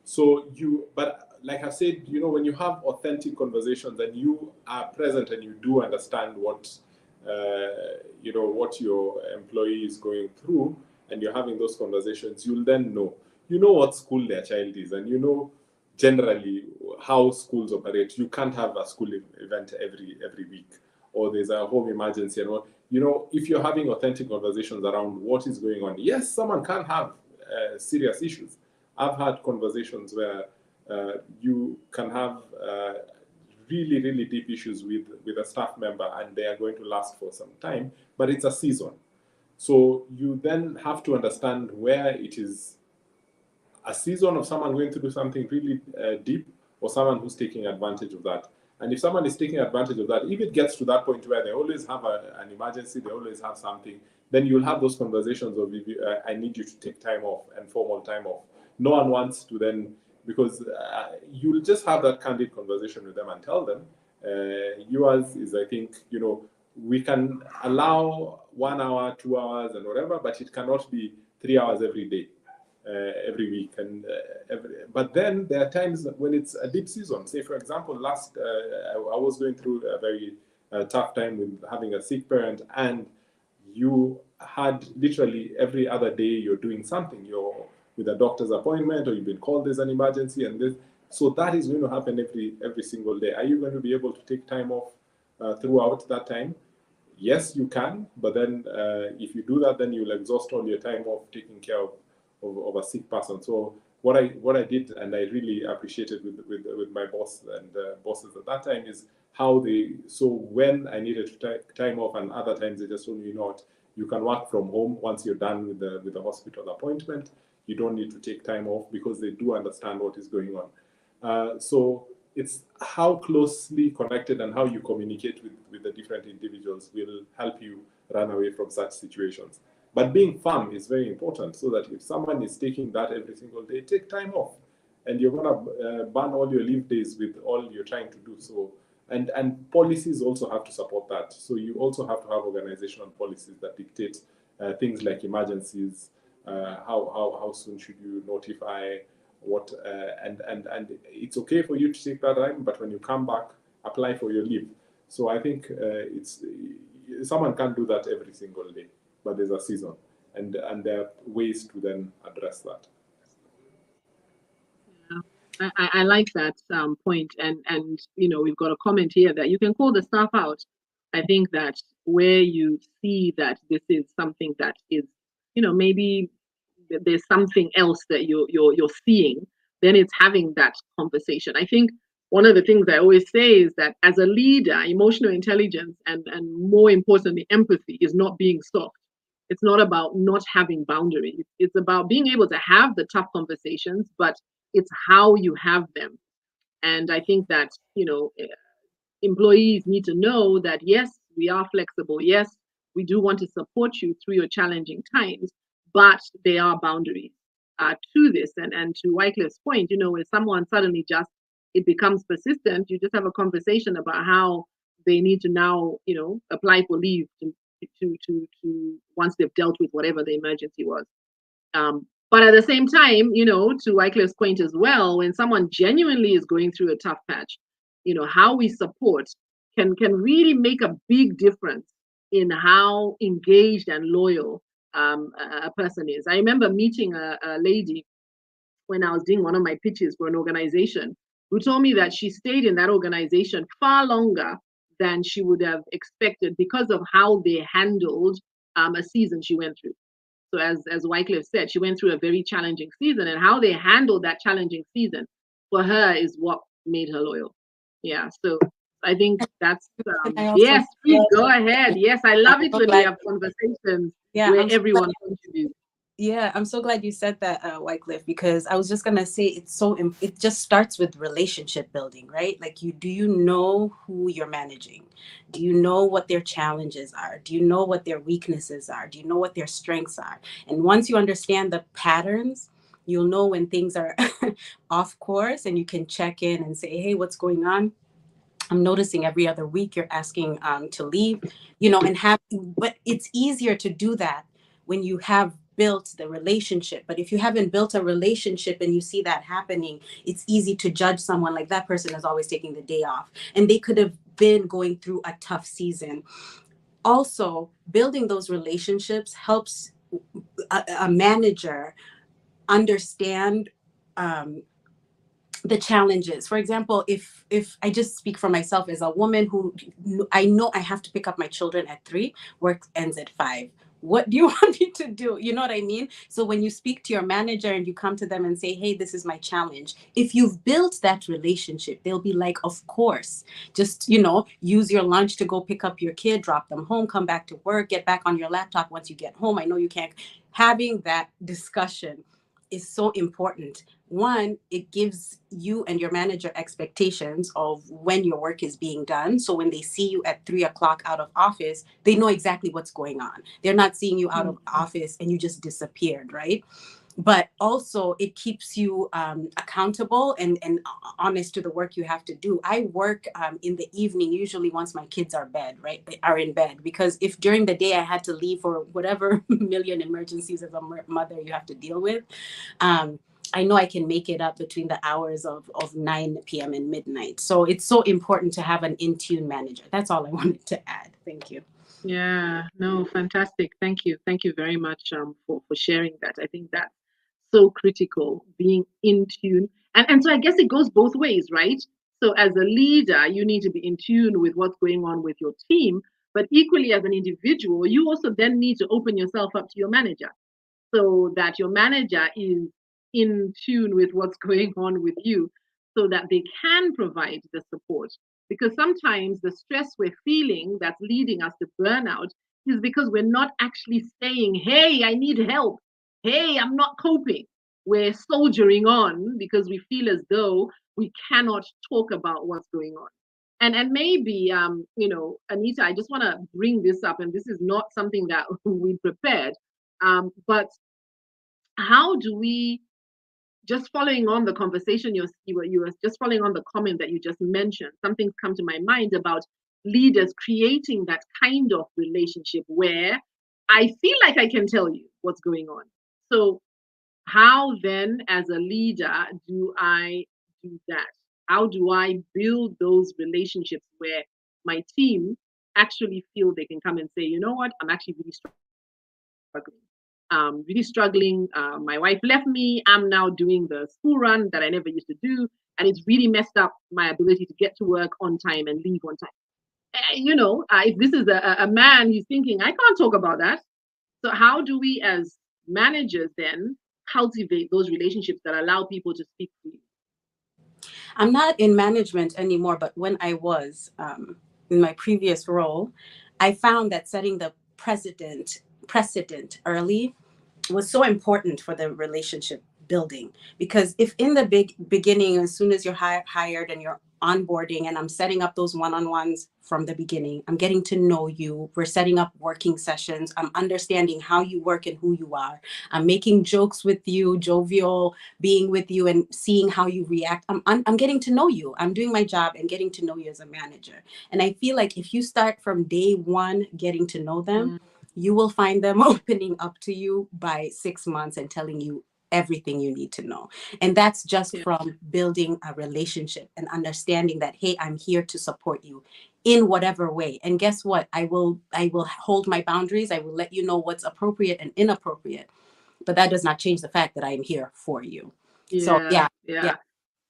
so but like I said, when you have authentic conversations and you are present and you do understand what your employee is going through, and you're having those conversations, you'll then know what school their child is, and generally how schools operate. You can't have a school event every week, or there's a home emergency, and if you're having authentic conversations around what is going on. Yes, someone can have serious issues. I've had conversations where you can have really, really deep issues with a staff member, and they are going to last for some time, but it's a season. So you then have to understand where it is a season of someone going to do something really deep, or someone who's taking advantage of that. And if someone is taking advantage of that, if it gets to that point where they always have an emergency, they always have something, then you'll have those conversations of, I need you to take time off, and formal time off. No one wants to then, because you'll just have that candid conversation with them and tell them, yours is, I think, we can allow 1 hour, 2 hours and whatever, but it cannot be 3 hours every day. Every week, and but then there are times when it's a deep season. Say, for example, I was going through a very tough time with having a sick parent, and you had literally every other day you're doing something. You're with a doctor's appointment, or you've been called as an emergency, and this. So that is going to happen every single day. Are you going to be able to take time off throughout that time? Yes, you can, but then if you do that, then you'll exhaust all your time off taking care of a sick person. So what I did, and I really appreciated with my boss and bosses at that time, is how so when I needed to take time off, and other times they just told me, you can work from home once you're done with the hospital appointment. You don't need to take time off, because they do understand what is going on. So it's how closely connected and how you communicate with the different individuals will help you run away from such situations. But being firm is very important, so that if someone is taking that every single day, take time off, and you're going to burn all your leave days with all you're trying to do. So, and policies also have to support that. So you also have to have organizational policies that dictate things like emergencies, how soon should you notify, what, and it's okay for you to take that time, but when you come back, apply for your leave. So I think someone can't do that every single day, but there's a season, and there are ways to then address that. Yeah, I like that point, and we've got a comment here that you can call the staff out. I think that where you see that this is something that is, maybe there's something else that you're seeing, then it's having that conversation. I think one of the things I always say is that as a leader, emotional intelligence and more importantly, empathy is not being soft. It's not about not having boundaries. It's about being able to have the tough conversations, but it's how you have them. And I think that, employees need to know that, yes, we are flexible. Yes, we do want to support you through your challenging times, but there are boundaries to this. And to Wycliffe's point, when someone suddenly it becomes persistent, you just have a conversation about how they need to now, apply for leave to once they've dealt with whatever the emergency was. But at the same time, to Wycliffe's point as well, when someone genuinely is going through a tough patch, how we support can really make a big difference in how engaged and loyal a person is. I remember meeting a lady when I was doing one of my pitches for an organization, who told me that she stayed in that organization far longer than she would have expected because of how they handled a season she went through. So as Wycliffe said, she went through a very challenging season, and how they handled that challenging season for her is what made her loyal. Yeah. So I think that's Can I also yes, please share? go ahead. Yes, I love it so when we glad- have conversations Yeah, where I'm so everyone contributes. Yeah, I'm so glad you said that, Wycliffe, because I was just gonna say it just starts with relationship building, right? Like do you know who you're managing? Do you know what their challenges are? Do you know what their weaknesses are? Do you know what their strengths are? And once you understand the patterns, you'll know when things are off course, and you can check in and say, hey, what's going on? I'm noticing every other week you're asking to leave, but it's easier to do that when you have built the relationship. But if you haven't built a relationship and you see that happening, it's easy to judge someone like that person is always taking the day off. And they could have been going through a tough season. Also, building those relationships helps a manager understand the challenges. For example, if I just speak for myself as a woman who I know I have to pick up my children at 3, work ends at 5. What do you want me to do? You know what I mean? So when you speak to your manager and you come to them and say, hey, this is my challenge, if you've built that relationship, they'll be like, of course, just, use your lunch to go pick up your kid, drop them home, come back to work, get back on your laptop once you get home. I know you can't. Having that discussion is so important. One, it gives you and your manager expectations of when your work is being done. So when they see you at 3 o'clock out of office, they know exactly what's going on. They're not seeing you out of office and you just disappeared, right? But also it keeps you accountable and honest to the work you have to do. I work in the evening, usually once my kids are in bed, because if during the day I had to leave for whatever million emergencies as a mother you have to deal with, I know I can make it up between the hours of 9 p.m. and midnight. So it's so important to have an in-tune manager. That's all I wanted to add. Thank you. Yeah, no, fantastic. Thank you. Thank you very much for sharing that. I think that's so critical, being in tune. And so I guess it goes both ways, right? So as a leader, you need to be in tune with what's going on with your team. But equally, as an individual, you also then need to open yourself up to your manager so that your manager is in tune with what's going on with you so that they can provide the support. Because sometimes the stress we're feeling that's leading us to burnout is because we're not actually saying, hey, I need help. Hey, I'm not coping. We're soldiering on because we feel as though we cannot talk about what's going on. And maybe Anita, I just want to bring this up, and this is not something that we prepared. But how do we, just following on the conversation, you were just following on the comment that you just mentioned, something's come to my mind about leaders creating that kind of relationship where I feel like I can tell you what's going on. So how then, as a leader, do I do that? How do I build those relationships where my team actually feel they can come and say, you know what, I'm actually really struggling. My wife left me. I'm now doing the school run that I never used to do, and it's really messed up my ability to get to work on time and leave on time. If this is a man, he's thinking, I can't talk about that. So how do we, as managers, then cultivate those relationships that allow people to speak to you? I'm not in management anymore, but when I was in my previous role, I found that setting the precedent early was so important for the relationship building. Because if in the beginning, as soon as you're hired and you're onboarding, and I'm setting up those one-on-ones from the beginning, I'm getting to know you, we're setting up working sessions, I'm understanding how you work and who you are, I'm making jokes with you, jovial, being with you and seeing how you react. I'm getting to know you, I'm doing my job and getting to know you as a manager. And I feel like if you start from day one getting to know them, you will find them opening up to you by 6 months and telling you everything you need to know. And that's just from building a relationship and understanding that, hey, I'm here to support you in whatever way. And guess what? I will hold my boundaries. I will let you know what's appropriate and inappropriate. But that does not change the fact that I am here for you. So yeah.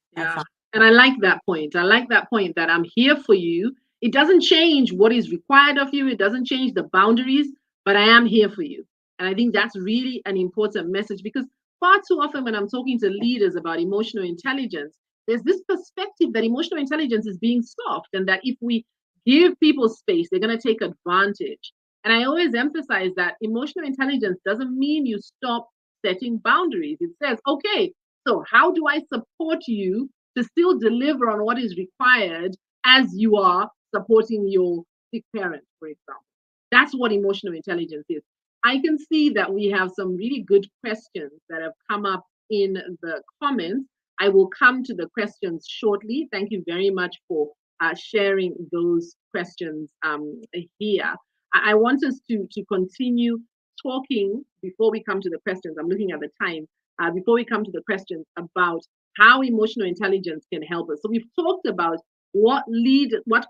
And I like that point. I like that point that I'm here for you. It doesn't change what is required of you. It doesn't change the boundaries, but I am here for you. And I think that's really an important message, because far too often when I'm talking to leaders about emotional intelligence, there's this perspective that emotional intelligence is being soft, and that if we give people space, they're going to take advantage. And I always emphasize that emotional intelligence doesn't mean you stop setting boundaries. It says, okay, so how do I support you to still deliver on what is required as you are supporting your sick parent, for example? That's what emotional intelligence is. I can see that we have some really good questions that have come up in the comments. I will come to the questions shortly. Thank you very much for sharing those questions here. I want us to continue talking before we come to the questions. I'm looking at the time. Before we come to the questions about how emotional intelligence can help us. So we've talked about what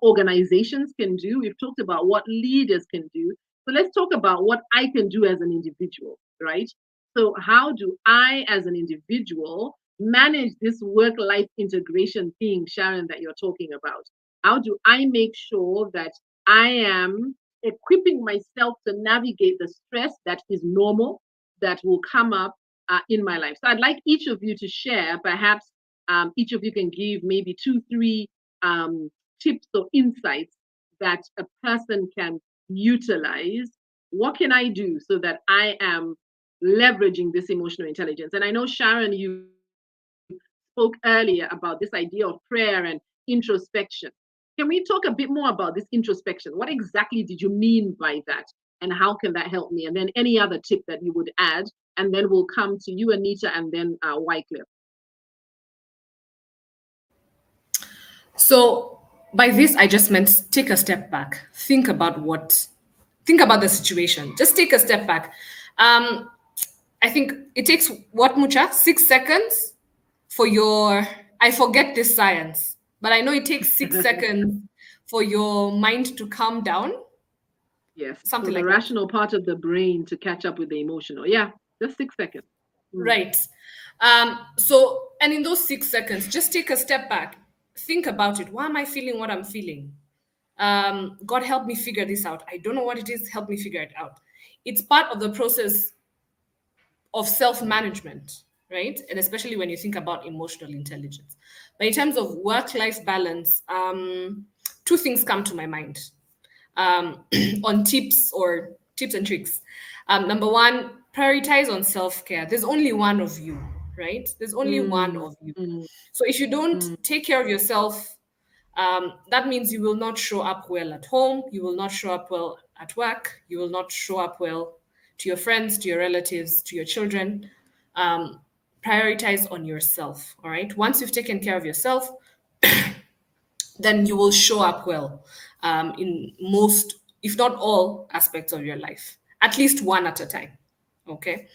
organizations can do. We've talked about what leaders can do. So let's talk about what I can do as an individual, right? So how do I, as an individual, manage this work-life integration thing, Sharon, that you're talking about? How do I make sure that I am equipping myself to navigate the stress that is normal, that will come up in my life? So I'd like each of you to share. Perhaps each of you can give maybe 2, 3 tips or insights that a person can utilize. What can I do so that I am leveraging this emotional intelligence? And I know, Sharon, you spoke earlier about this idea of prayer and introspection. Can we talk a bit more about this introspection? What exactly did you mean by that? And how can that help me? And then any other tip that you would add. And then we'll come to you, Anita, and then Wycliffe. So by this, I just meant take a step back. Think about the situation. Just take a step back. I think it takes what, Mucha? 6 seconds for I forget this science, but I know it takes 6 seconds for your mind to calm down. Yes. Something so like the rational part of the brain to catch up with the emotional. Yeah, just 6 seconds. Right. And in those 6 seconds, just take a step back. Think about it. Why am I feeling what I'm feeling? God, help me figure this out. I don't know what it is. Help me figure it out. It's part of the process of self-management, right? And especially when you think about emotional intelligence. But in terms of work-life balance, 2 things come to my mind on tips and tricks. Number 1, prioritize on self-care. There's only one of you, right? There's only one of you. So if you don't take care of yourself, that means you will not show up well at home. You will not show up well at work. You will not show up well to your friends, to your relatives, to your children. Prioritize on yourself, all right? Once you've taken care of yourself, then you will show up well in most, if not all, aspects of your life, at least one at a time, okay?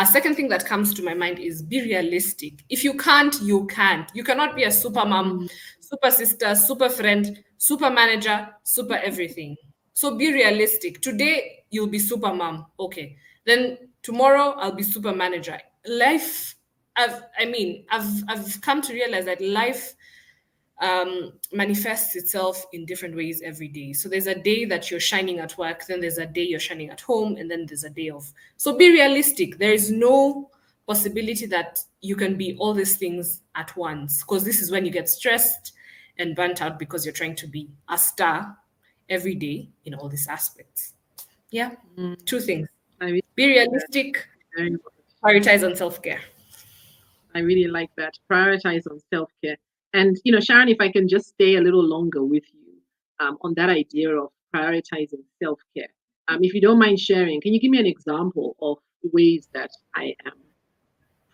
Second thing that comes to my mind is be realistic. If you can't, you can't. You cannot be a super mom, super sister, super friend, super manager, super everything. So be realistic. Today, you'll be super mom. Okay. Then tomorrow, I'll be super manager. Life, I've come to realize that life manifests itself in different ways every day. So there's a day that you're shining at work, then there's a day you're shining at home, and then there's a day off. So be realistic. There is no possibility that you can be all these things at once, because this is when you get stressed and burnt out because you're trying to be a star every day in all these aspects. Yeah, 2 things. Be realistic, prioritize on self-care. I really like that. Prioritize on self-care. And, Sharon, if I can just stay a little longer with you on that idea of prioritizing self-care. If you don't mind sharing, can you give me an example of ways that I am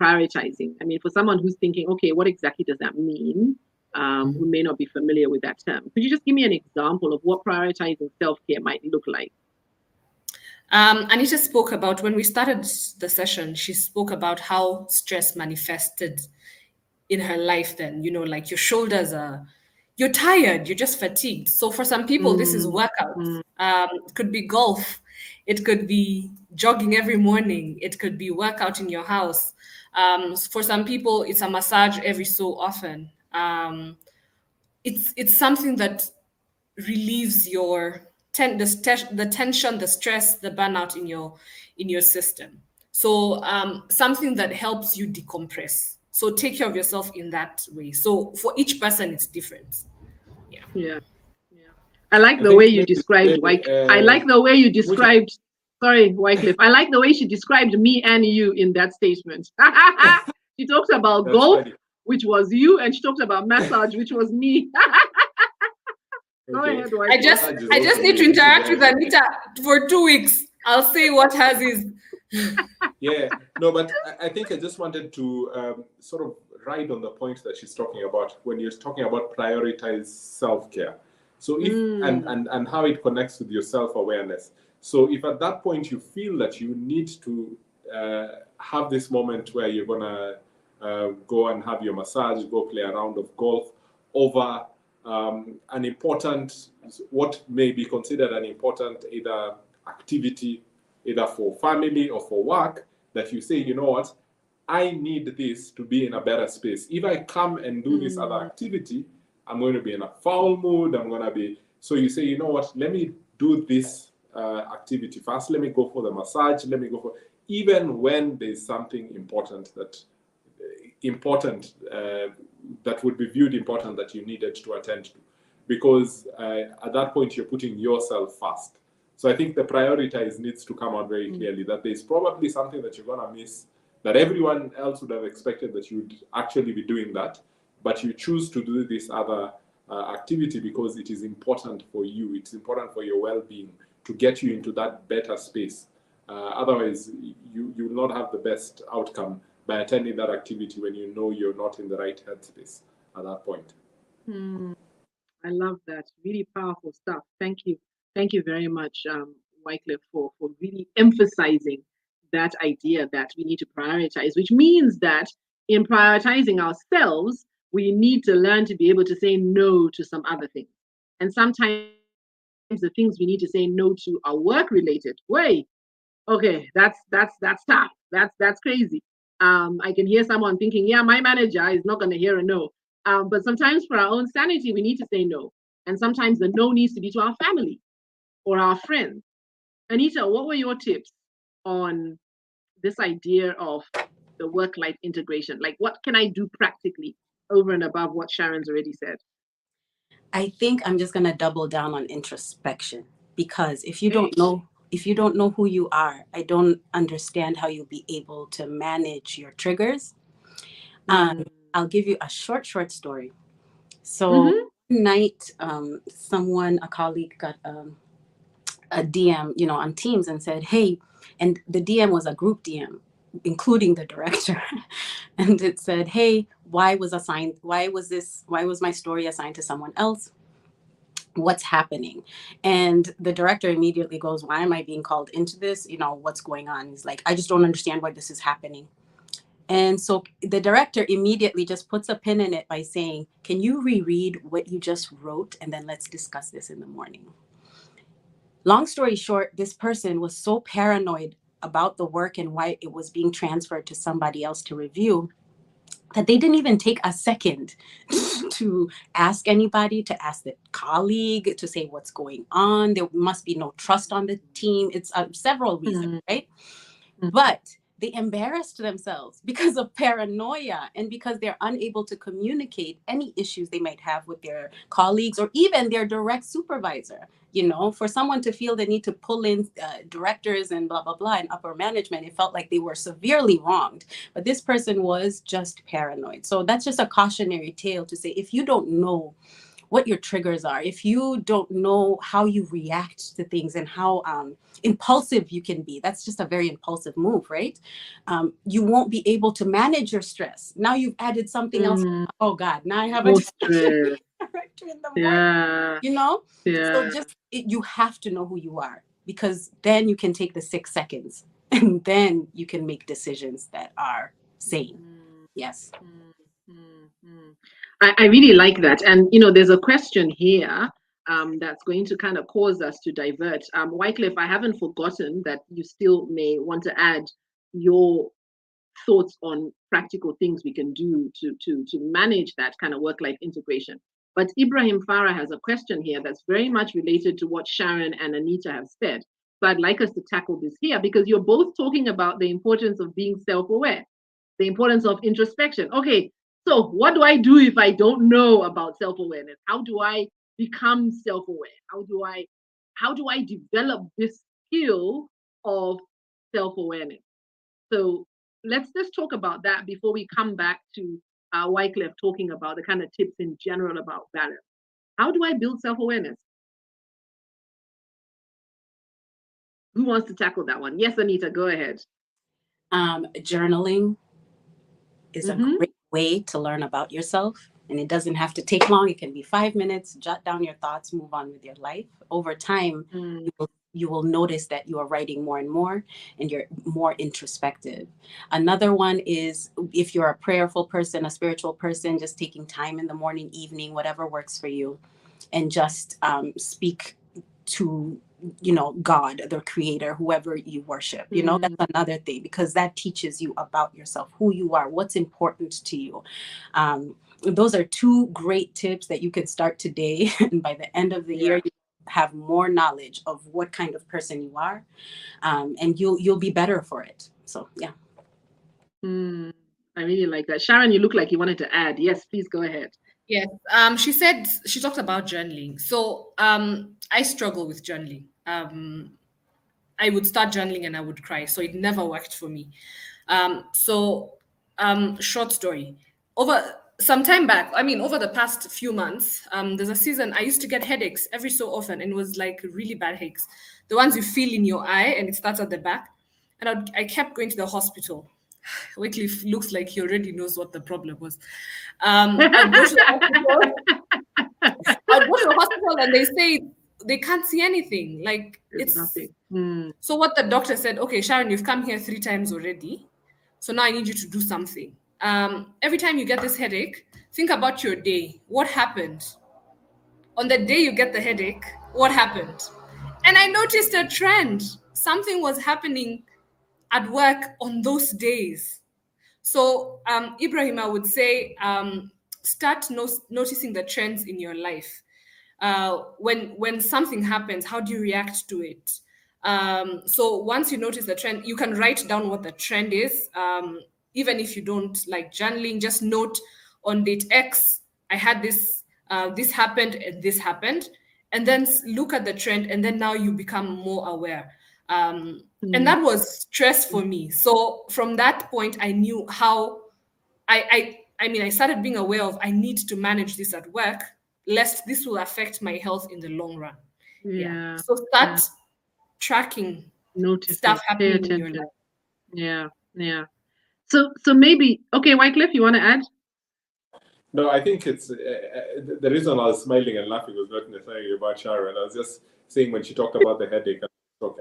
prioritizing? I mean, for someone who's thinking, okay, what exactly does that mean? Who may not be familiar with that term. Could you just give me an example of what prioritizing self-care might look like? Anita spoke about, when we started the session, she spoke about how stress manifested in her life then, like your shoulders you're tired, you're just fatigued. So for some people, this is workout. It could be golf. It could be jogging every morning. It could be workout in your house. For some people, it's a massage every so often. It's something that relieves the tension, the stress, the burnout in your system. So something that helps you decompress. So take care of yourself in that way. So for each person, it's different. Yeah. I like I the think way you maybe described I like the way you described. Sorry, Wycliffe. I like the way she described me and you in that statement. She talks about That's golf, funny. which was you, and she talks about massage, which was me. Go Okay. ahead, I Wycliffe. just need to interact with Anita for 2 weeks. I'll say what has is. Yeah, no, but I think I just wanted to sort of ride on the point that she's talking about when you're talking about prioritize self-care. So if and how it connects with your self-awareness. So if at that point you feel that you need to have this moment where you're gonna go and have your massage, go play a round of golf over an important, what may be considered an important either activity, either for family or for work, that you say, you know what, I need this to be in a better space. If I come and do this other activity, I'm going to be in a foul mood. I'm going to be, so you say, you know what, let me do this activity first. Let me go for the massage. Let me go for, even when there's something important that would be viewed important that you needed to attend to, because at that point you're putting yourself first. So I think the prioritize needs to come out very clearly that there's probably something that you're gonna miss, that everyone else would have expected that you'd actually be doing that, but you choose to do this other activity because it is important for you. It's important for your well-being to get you into that better space. Otherwise, you will not have the best outcome by attending that activity when you know you're not in the right headspace at that point. I love that. Really powerful stuff. Thank you. Thank you very much, Wycliffe, for really emphasizing that idea that we need to prioritize, which means that in prioritizing ourselves, we need to learn to be able to say no to some other things. And sometimes the things we need to say no to are work related. Wait, okay, that's tough. That's crazy. I can hear someone thinking, yeah, my manager is not going to hear a no. But sometimes for our own sanity, we need to say no. And sometimes the no needs to be to our family or our friends. Anita, what were your tips on this idea of the work-life integration? Like, what can I do practically over and above what Sharon's already said? I think I'm just going to double down on introspection, because if you don't know who you are, I don't understand how you'll be able to manage your triggers. I'll give you a short story. So one night, a colleague got a DM, on Teams, and said, hey, and the DM was a group DM, including the director. And it said, hey, why was my story assigned to someone else? What's happening? And the director immediately goes, why am I being called into this? What's going on? He's like, I just don't understand why this is happening. And so the director immediately just puts a pin in it by saying, can you reread what you just wrote? And then let's discuss this in the morning. Long story short, this person was so paranoid about the work and why it was being transferred to somebody else to review that they didn't even take a second to ask anybody, to ask the colleague, to say what's going on. There must be no trust on the team. It's several reasons, right? But they embarrassed themselves because of paranoia and because they're unable to communicate any issues they might have with their colleagues or even their direct supervisor. For someone to feel the need to pull in directors and blah, blah, blah, and upper management, it felt like they were severely wronged. But this person was just paranoid. So that's just a cautionary tale to say, if you don't know what your triggers are, if you don't know how you react to things and how impulsive you can be, that's just a very impulsive move, right? You won't be able to manage your stress. Now you've added something else. Oh God, now I have a director in the morning, So you have to know who you are, because then you can take the 6 seconds and then you can make decisions that are sane. Yes. I really like that. And, there's a question here that's going to kind of cause us to divert. Wycliffe, I haven't forgotten that you still may want to add your thoughts on practical things we can do to manage that kind of work-life integration. But Ibrahim Farah has a question here that's very much related to what Sharon and Anita have said. So I'd like us to tackle this here, because you're both talking about the importance of being self-aware. the importance of introspection. Okay, so what do I do if I don't know about self-awareness? How do I become self-aware? How do I develop this skill of self-awareness? So let's just talk about that before we come back to Wycliffe talking about the kind of tips in general about balance. How do I build self-awareness? Who wants to tackle that one? Yes, Anita, go ahead. Journaling is a great way to learn about yourself. And it doesn't have to take long. It can be 5 minutes. Jot down your thoughts, move on with your life. Over time, you will notice that you are writing more and more, and you're more introspective. Another one is, if you're a prayerful person, a spiritual person, just taking time in the morning, evening, whatever works for you, and just speak to God, the creator, whoever you worship. That's another thing, because that teaches you about yourself, who you are, what's important to you. Those are two great tips that you could start today, and by the end of the year, you have more knowledge of what kind of person you are, and you'll be better for it. So yeah. I really like that. Sharon, you look like you wanted to add. Yes, please go ahead. Yes. She talked about journaling. So I struggle with journaling. I would start journaling and I would cry. So it never worked for me. Short story. Some time back, over the past few months, there's a season I used to get headaches every so often, and it was like really bad headaches. The ones you feel in your eye, and it starts at the back. And I kept going to the hospital. Wycliffe looks like he already knows what the problem was. I'd go to the hospital and they say they can't see anything. Like it's nothing. So what the doctor said, okay, Sharon, you've come here 3 times already. So now I need you to do something. Every time you get this headache, think about your day. What happened? On the day you get the headache, what happened? And I noticed a trend. Something was happening at work on those days. So Ibrahim, I would say, start noticing the trends in your life. When something happens, how do you react to it? So once you notice the trend, you can write down what the trend is. Even if you don't like journaling, just note on date X, I had this, this happened and this happened. And then look at the trend, and then now you become more aware. And that was stress for me. So from that point, I knew how I started being aware of, I need to manage this at work, lest this will affect my health in the long run. Yeah. So start tracking stuff happening in your life. Yeah. So maybe, okay, Wycliffe, you want to add? No, I think it's the reason I was smiling and laughing was not necessarily about Sharon. I was just saying, when she talked about the headache,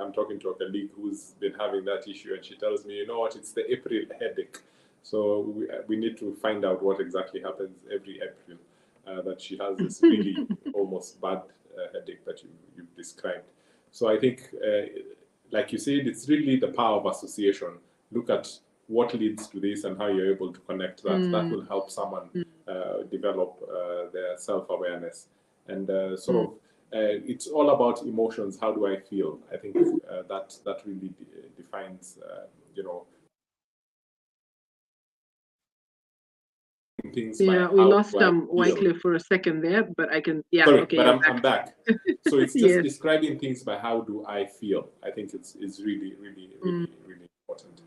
I'm talking to a colleague who's been having that issue, and she tells me, you know what, it's the April headache. So we need to find out what exactly happens every April, that she has this really almost bad headache that you've described. So I think, like you said, it's really the power of association. Look at what leads to this and how you're able to connect that. That will help someone develop their self-awareness. And it's all about emotions. How do I feel? I think that really defines, things. Yeah, we lost Wycliffe for a second there, but I can. Yeah, sorry, okay. But I'm back. So it's just describing things by how do I feel. I think it's really, really, really, really important.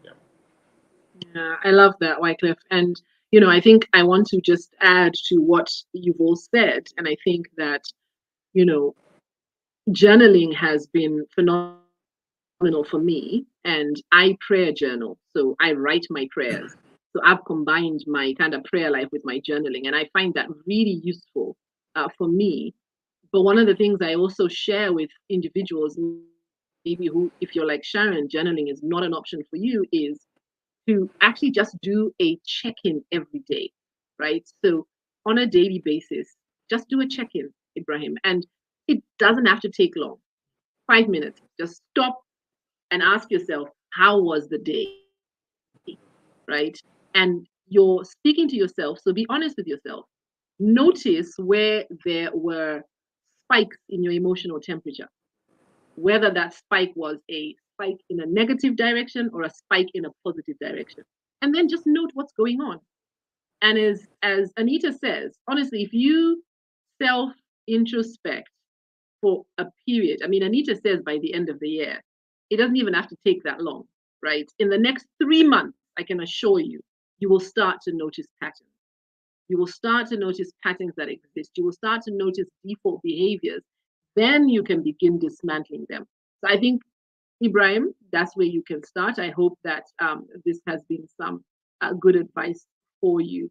Yeah, I love that, Wycliffe. And I think I want to just add to what you've all said, and I think that journaling has been phenomenal for me, and I prayer journal, so I write my prayers. So I've combined my kind of prayer life with my journaling, and I find that really useful for me. But one of the things I also share with individuals, maybe who, if you're like Sharon, journaling is not an option for you, is to actually just do a check-in every day, right? So on a daily basis, just do a check-in, Ibrahim, and it doesn't have to take long. 5 minutes. Just stop and ask yourself, how was the day? Right? And you're speaking to yourself, so be honest with yourself. Notice where there were spikes in your emotional temperature, whether that spike was a spike in a negative direction or a spike in a positive direction. and then just note what's going on. And as Anita says, honestly, if you self-introspect for a period, I mean, Anita says by the end of the year, it doesn't even have to take that long, right? In the next 3 months, I can assure you, you will start to notice patterns. You will start to notice patterns that exist. You will start to notice default behaviors. Then you can begin dismantling them. So I think, Ibrahim, that's where you can start. I hope that this has been some good advice for you.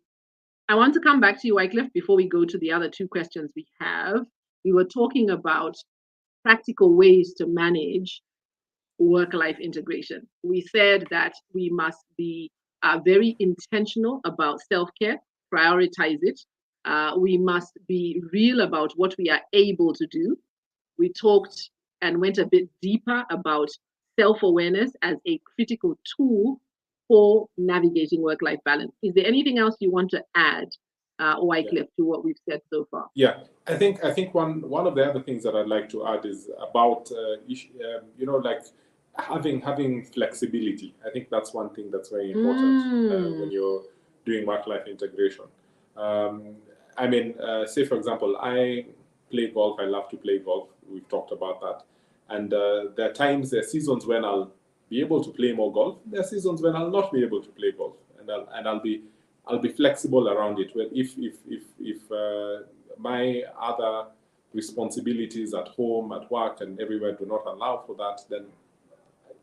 I want to come back to you, Wycliffe, before we go to the other two questions we have. We were talking about practical ways to manage work-life integration. We said that we must be very intentional about self-care, prioritize it. We must be real about what we are able to do. We talked and went a bit deeper about self-awareness as a critical tool for navigating work-life balance. Is there anything else you want to add, Wycliffe, to what we've said so far? Yeah, I think one of the other things that I'd like to add is about like having flexibility. I think that's one thing that's very important when you're doing work-life integration. I mean, say for example, I play golf. I love to play golf. We've talked about that. And there are seasons when I'll be able to play more golf. There are seasons when I'll not be able to play golf, and I'll be flexible around it. Well, if my other responsibilities at home, at work, and everywhere do not allow for that, then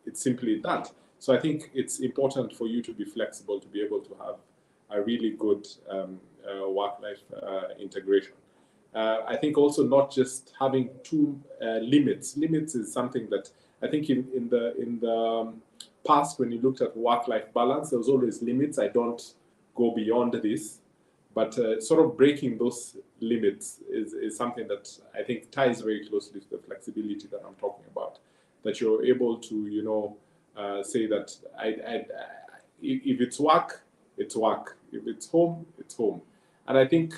it's simply that. So I think it's important for you to be flexible, to be able to have a really good work-life integration. I think also not just having two limits. Limits is something that I think in the past, when you looked at work-life balance, there was always limits. I don't go beyond this, but sort of breaking those limits is something that I think ties very closely to the flexibility that I'm talking about. That you're able to, say that if it's work, it's work. If it's home, it's home. And I think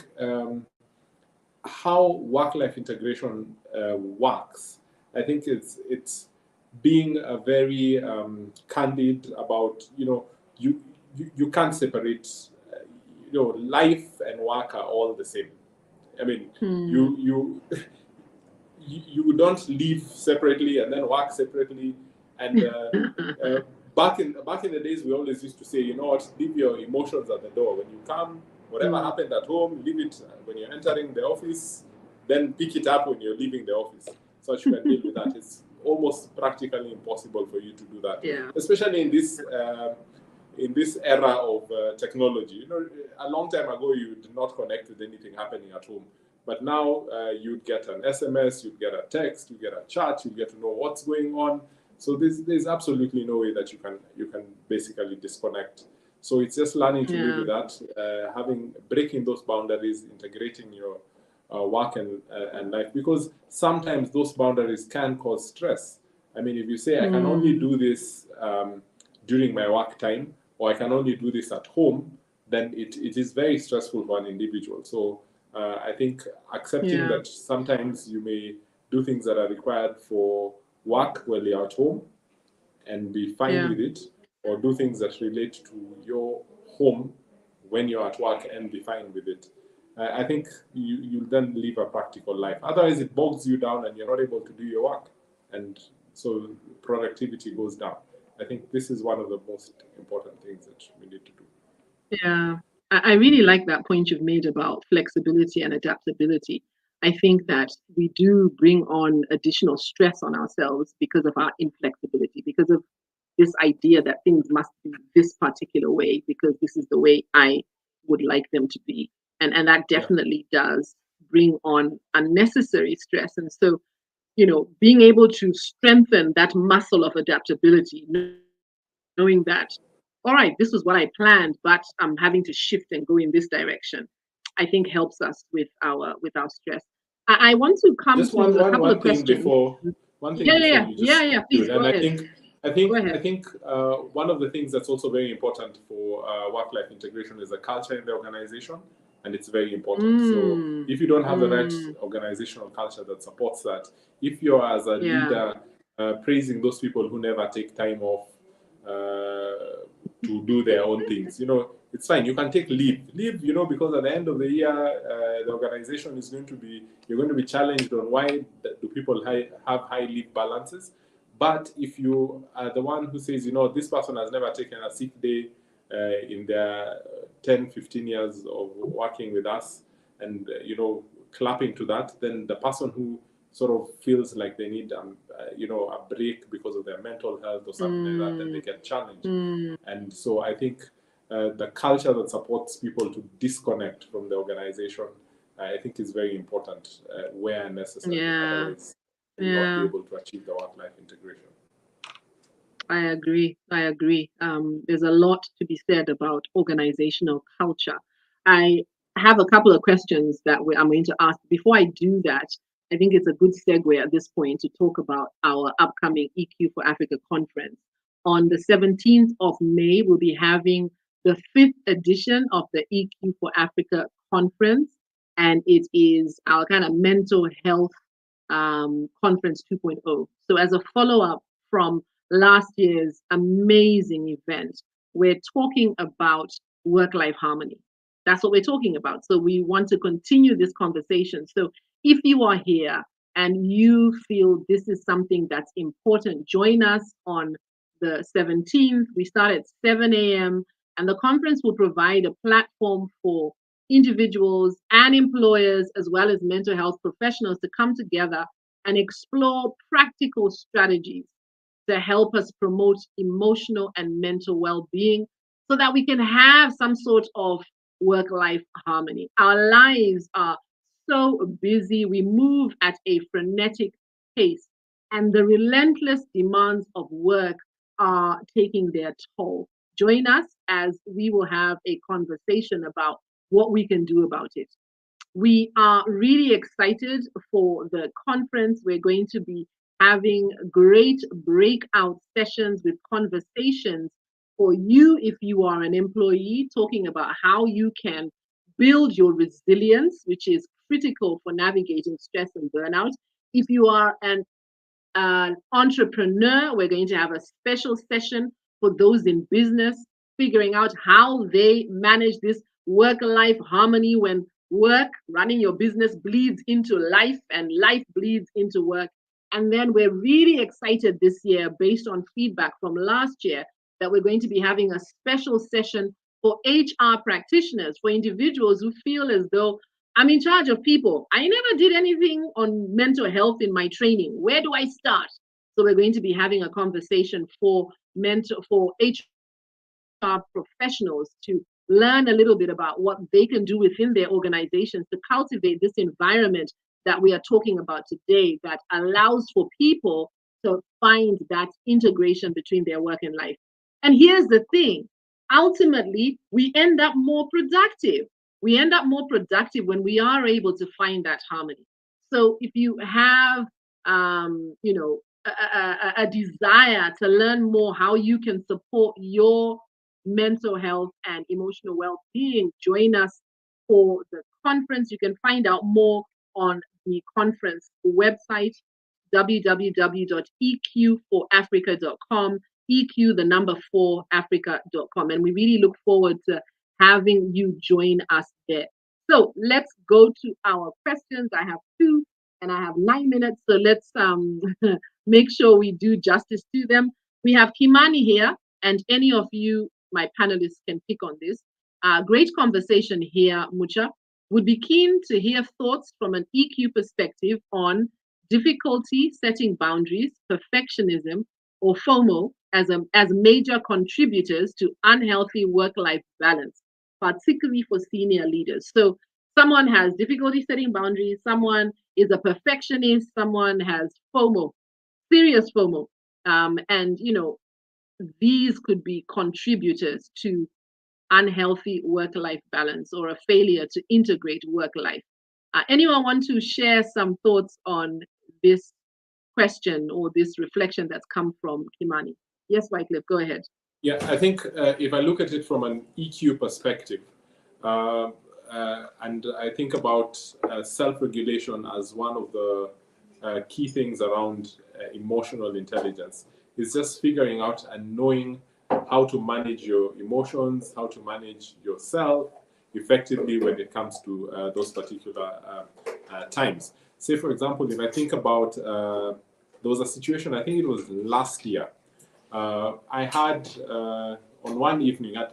how work-life integration works, I think it's being very candid about, you can't separate, life and work are all the same. I mean, you don't live separately and then work separately. And back in the days, we always used to say, leave your emotions at the door. When you come, whatever happened at home, leave it when you're entering the office, then pick it up when you're leaving the office, so that you can deal with that. It's almost practically impossible for you to do that, especially in this era of technology. A long time ago, you did not connect with anything happening at home. But now you'd get an SMS, you'd get a text, you get a chat, you get to know what's going on. So there's absolutely no way that you can basically disconnect. So it's just learning to live with that, breaking those boundaries, integrating your work and life, because sometimes those boundaries can cause stress. I mean, if you say I can only do this during my work time, or I can only do this at home, then it is very stressful for an individual. So I think accepting that sometimes you may do things that are required for work while you're at home and be fine with it, or do things that relate to your home when you're at work and be fine with it. I think you'll then live a practical life. Otherwise, it bogs you down and you're not able to do your work. And so productivity goes down. I think this is one of the most important things that we need to do. Yeah, I really like that point you've made about flexibility and adaptability. I think that we do bring on additional stress on ourselves because of our inflexibility, because of this idea that things must be this particular way because this is the way I would like them to be. And that definitely does bring on unnecessary stress. And so, being able to strengthen that muscle of adaptability, knowing that, all right, this was what I planned, but I'm having to shift and go in this direction, I think helps us with our stress. I want to come just to a couple of questions. Please go ahead. I think one of the things that's also very important for work-life integration is the culture in the organization, and it's very important. So if you don't have the right organizational culture that supports that, if you're as a leader praising those people who never take time off, to do their own things. It's fine. You can take leave, because at the end of the year, the organization is you're going to be challenged on why do people have high leave balances. But if you are the one who says, this person has never taken a sick day in their 10, 15 years of working with us, and, clapping to that, then the person who sort of feels like they need, a break because of their mental health or something like that, then they get challenged. And so I think the culture that supports people to disconnect from the organization, I think is very important where necessary. Otherwise, you will not be able to achieve the work-life integration. I agree. There's a lot to be said about organizational culture. I have a couple of questions that I'm going to ask. Before I do that, I think it's a good segue at this point to talk about our upcoming EQ for Africa conference. On the 17th of May, we'll be having the 5th edition of the EQ for Africa conference, and it is our kind of mental health conference 2.0. So as a follow-up from last year's amazing event, we're talking about work-life harmony. That's what we're talking about. So we want to continue this conversation. So if you are here and you feel this is something that's important, join us on the 17th. We start at 7 a.m. and the conference will provide a platform for individuals and employers, as well as mental health professionals, to come together and explore practical strategies to help us promote emotional and mental well-being so that we can have some sort of work-life harmony. Our lives are so busy, we move at a frenetic pace, and the relentless demands of work are taking their toll. Join us as we will have a conversation about what we can do about it. We are really excited for the conference. We're going to be having great breakout sessions with conversations for you if you are an employee, talking about how you can build your resilience, which is critical for navigating stress and burnout. If you are an entrepreneur, we're going to have a special session for those in business, figuring out how they manage this work-life harmony when work, running your business, bleeds into life and life bleeds into work. And then we're really excited this year, based on feedback from last year, that we're going to be having a special session for HR practitioners, for individuals who feel as though I'm in charge of people. I never did anything on mental health in my training. Where do I start? So we're going to be having a conversation for HR professionals to learn a little bit about what they can do within their organizations to cultivate this environment that we are talking about today, that allows for people to find that integration between their work and life. And here's the thing, ultimately, we end up more productive. We end up more productive when we are able to find that harmony. So if you have, a desire to learn more how you can support your mental health and emotional well-being, join us for the conference. You can find out more on the conference website, www.eq4africa.com, EQ, the number 4, Africa.com. And we really look forward to having you join us there. So let's go to our questions. I have 2 and I have 9 minutes. So let's make sure we do justice to them. We have Kimani here, and any of you, my panelists, can pick on this. Great conversation here, Mucha. Would be keen to hear thoughts from an EQ perspective on difficulty setting boundaries, perfectionism, or FOMO as major contributors to unhealthy work-life balance, particularly for senior leaders. So someone has difficulty setting boundaries, someone is a perfectionist, someone has FOMO, serious FOMO. And, these could be contributors to unhealthy work-life balance or a failure to integrate work-life. Anyone want to share some thoughts on this question or this reflection that's come from Kimani? Yes, Wycliffe, go ahead. Yeah, I think if I look at it from an EQ perspective, and I think about self-regulation as one of the key things around emotional intelligence, is just figuring out and knowing how to manage your emotions, how to manage yourself effectively when it comes to those particular times. Say, for example, if I think about, there was a situation, I think it was last year, I had, on one evening, I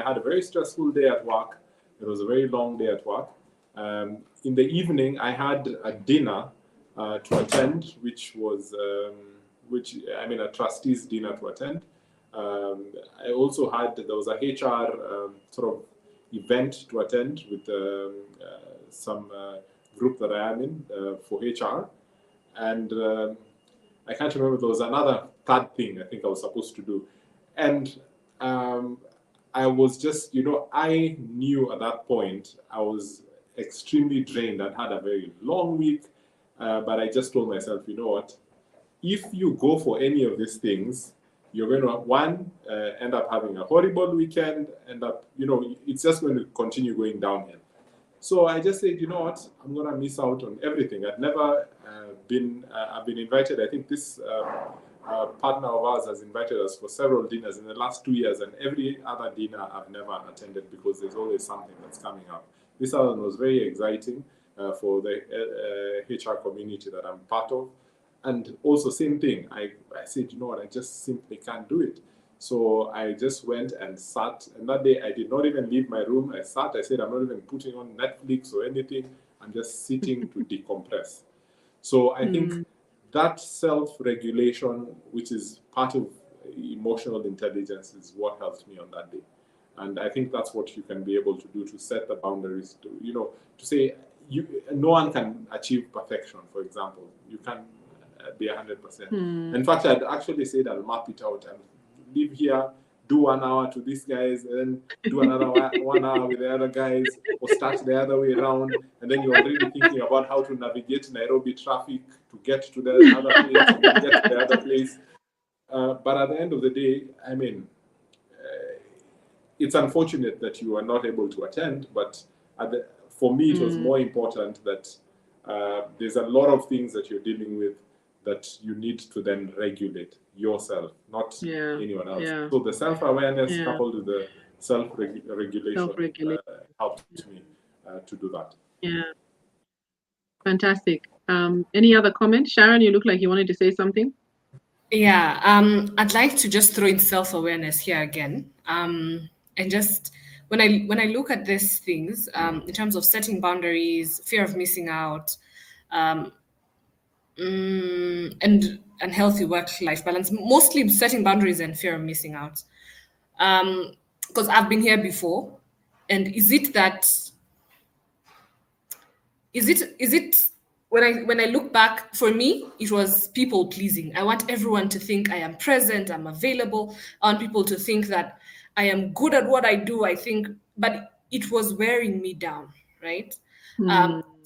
had a very stressful day at work. It was a very long day at work. In the evening, I had a dinner to attend, which was, a trustees dinner to attend. I also had, there was a HR sort of event to attend with some group that I am in for HR. And I can't remember, there was another third thing I think I was supposed to do. And I was just, I knew at that point I was extremely drained and had a very long week. But I just told myself, you know what? If you go for any of these things, you're going to, end up having a horrible weekend, it's just going to continue going downhill. So I just said, you know what, I'm going to miss out on everything. I've never I've been invited. I think this partner of ours has invited us for several dinners in the last 2 years, and every other dinner I've never attended because there's always something that's coming up. This other one was very exciting for the HR community that I'm part of. And also, same thing, I said, you know what, I just simply can't do it. So I just went and sat, and that day I did not even leave my room. I sat, I said, I'm not even putting on Netflix or anything. I'm just sitting to decompress. So I think that self-regulation, which is part of emotional intelligence, is what helped me on that day. And I think that's what you can be able to do, to set the boundaries, to say, no one can achieve perfection, for example. You can't be 100%. In fact, I'd actually said I'll map it out and live here, do 1 hour to these guys, and then do another 1 hour with the other guys, or start the other way around. And then you're already thinking about how to navigate Nairobi traffic to get to the other place, and then get to the other place. But at the end of the day, it's unfortunate that you are not able to attend, but for me, it was more important that there's a lot of things that you're dealing with that you need to then regulate yourself, not anyone else. Yeah. So the self-awareness coupled with the self-regulation helped me to do that. Yeah. Fantastic. Any other comments? Sharon, you look like you wanted to say something. Yeah, I'd like to just throw in self-awareness here again. And just when I look at these things, in terms of setting boundaries, fear of missing out, and healthy work-life balance, mostly setting boundaries and fear of missing out. Because I've been here before, and is it when I look back, for me, it was people pleasing. I want everyone to think I am present, I'm available. I want people to think that I am good at what I do, but it was wearing me down, right?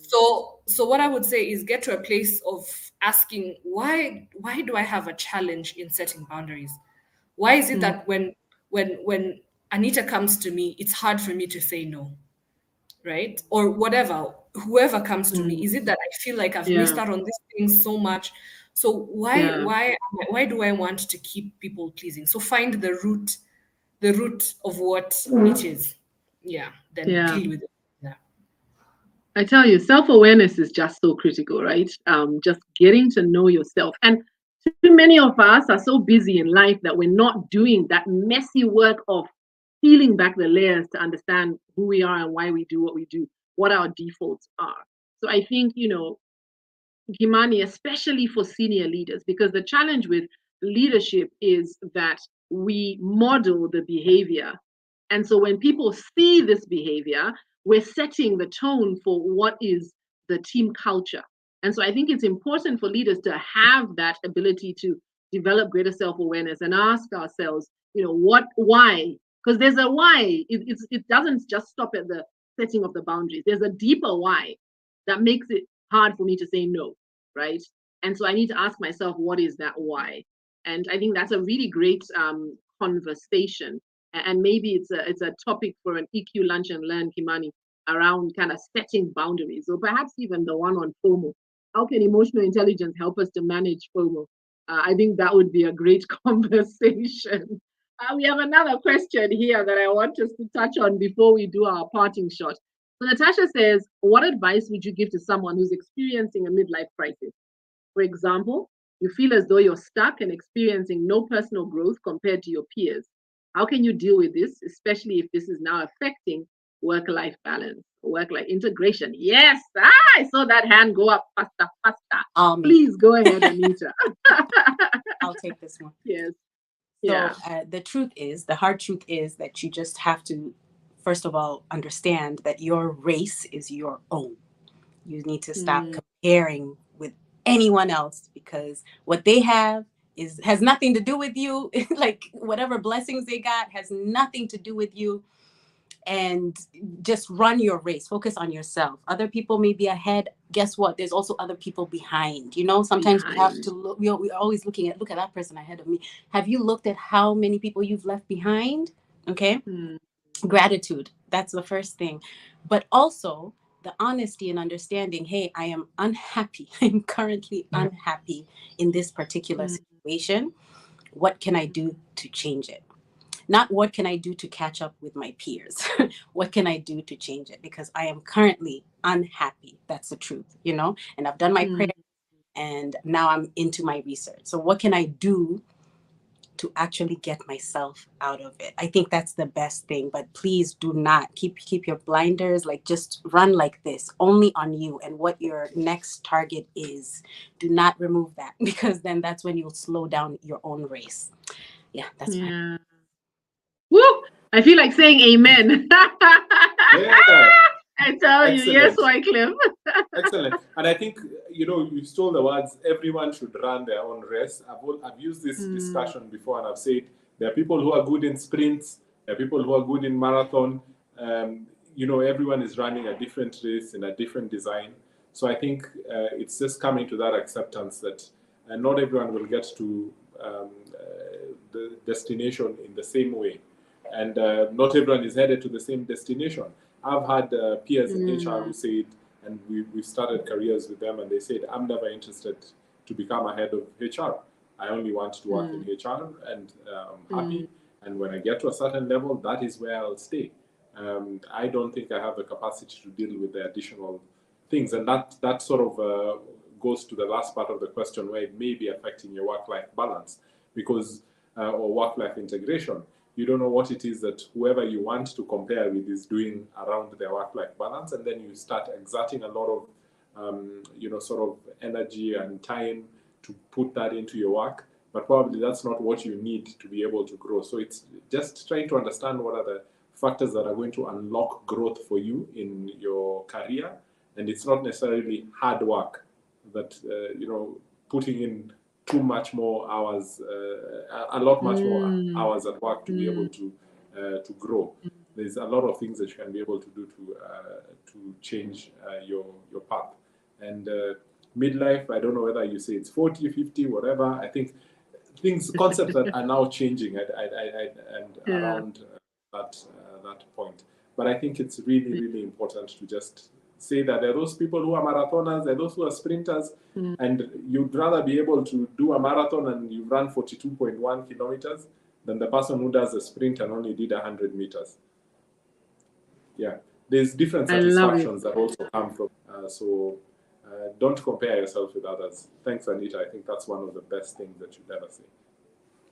So what I would say is get to a place of asking, why do I have a challenge in setting boundaries? Why is it that when Anita comes to me, it's hard for me to say no, right? Or whoever comes to me, is it that I feel like I've missed out on this thing so much? So why do I want to keep people pleasing? So find the root of what it is. Then deal with it. I tell you, self-awareness is just so critical, right? Just getting to know yourself. And too many of us are so busy in life that we're not doing that messy work of peeling back the layers to understand who we are and why we do what we do, what our defaults are. So I think, Kimani, especially for senior leaders, because the challenge with leadership is that we model the behavior. And so when people see this behavior, we're setting the tone for what is the team culture. And so I think it's important for leaders to have that ability to develop greater self-awareness and ask ourselves, why? Because there's a why. It doesn't just stop at the setting of the boundaries. There's a deeper why that makes it hard for me to say no, right? And so I need to ask myself, what is that why? And I think that's a really great conversation. And maybe it's a topic for an EQ Lunch and Learn, Kimani, around kind of setting boundaries, or perhaps even the one on FOMO. How can emotional intelligence help us to manage FOMO? I think that would be a great conversation. We have another question here that I want us to touch on before we do our parting shot. So Natasha says, what advice would you give to someone who's experiencing a midlife crisis? For example, you feel as though you're stuck and experiencing no personal growth compared to your peers. How can you deal with this, especially if this is now affecting work-life balance, work-life integration? Yes, I saw that hand go up faster, faster. Please go ahead, Anita. I'll take this one. Yes. So the hard truth is that you just have to, first of all, understand that your race is your own. You need to stop comparing with anyone else, because what they have has nothing to do with you. Like whatever blessings they got has nothing to do with you. And just run your race. Focus on yourself. Other people may be ahead. Guess what? There's also other people behind. You know, sometimes we have to look. We're always look at that person ahead of me. Have you looked at how many people you've left behind? Okay. Gratitude. That's the first thing. But also the honesty and understanding. Hey, I am unhappy. I'm currently unhappy in this particular situation. What can I do to change it? Not what can I do to catch up with my peers? What can I do to change it? Because I am currently unhappy. That's the truth, you know? And I've done my prayer and now I'm into my research. So what can I do to actually get myself out of it? I think that's the best thing. But please do not keep your blinders, like just run like this, only on you and what your next target is. Do not remove that, because then that's when you'll slow down your own race. Yeah, that's fine. Woo! I feel like saying amen. Yeah. I tell you, yes, Wycliffe. Excellent. And I think, you stole the words, everyone should run their own race. I've used this discussion before, and I've said there are people who are good in sprints, there are people who are good in marathon. Everyone is running a different race in a different design. So I think it's just coming to that acceptance that not everyone will get to the destination in the same way. And not everyone is headed to the same destination. I've had peers in HR who said, and we've started careers with them, and they said, I'm never interested to become a head of HR. I only want to work in HR, and I'm happy. And when I get to a certain level, that is where I'll stay. I don't think I have the capacity to deal with the additional things. And that sort of goes to the last part of the question, where it may be affecting your work-life balance or work-life integration. You don't know what it is that whoever you want to compare with is doing around their work-life balance, and then you start exerting a lot of, sort of energy and time to put that into your work. But probably that's not what you need to be able to grow. So it's just trying to understand what are the factors that are going to unlock growth for you in your career, and it's not necessarily hard work that putting in too much more hours, a lot much more hours at work to be able to grow. There's a lot of things that you can be able to do to change your path. And midlife, I don't know whether you say it's 40, 50, whatever. I think concepts that are now changing around that point. But I think it's really, really important to just say that there are those people who are marathoners, there are those who are sprinters, and you'd rather be able to do a marathon and you run 42.1 kilometers than the person who does a sprint and only did 100 meters. Yeah, there's different satisfactions that also come from. So don't compare yourself with others. Thanks, Anita. I think that's one of the best things that you'd ever say.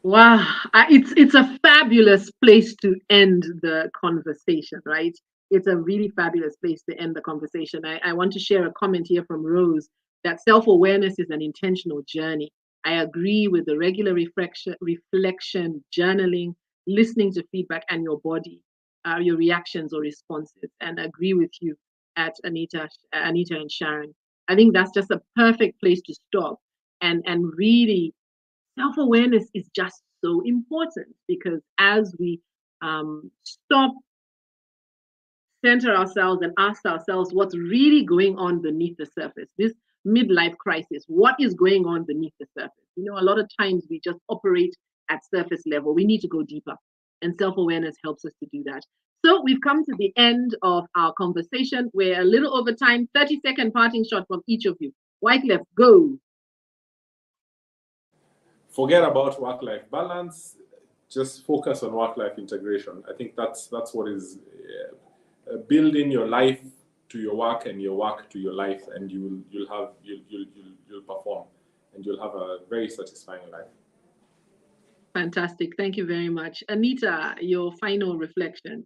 Wow, it's a fabulous place to end the conversation, right? It's a really fabulous place to end the conversation. I want to share a comment here from Rose that self-awareness is an intentional journey. I agree with the regular reflection, journaling, listening to feedback and your body, your reactions or responses, and agree with you at Anita and Sharon. I think that's just a perfect place to stop and really self-awareness is just so important, because as we stop, center ourselves and ask ourselves what's really going on beneath the surface, this midlife crisis, what is going on beneath the surface? A lot of times we just operate at surface level. We need to go deeper, and self-awareness helps us to do that. So we've come to the end of our conversation. We're a little over time. 30-second parting shot from each of you. Wycliffe, go. Forget about work-life balance. just focus on work-life integration. I think that's what is building your life to your work and your work to your life, and you'll perform, and you'll have a very satisfying life. Fantastic. Thank you very much. Anita, your final reflection.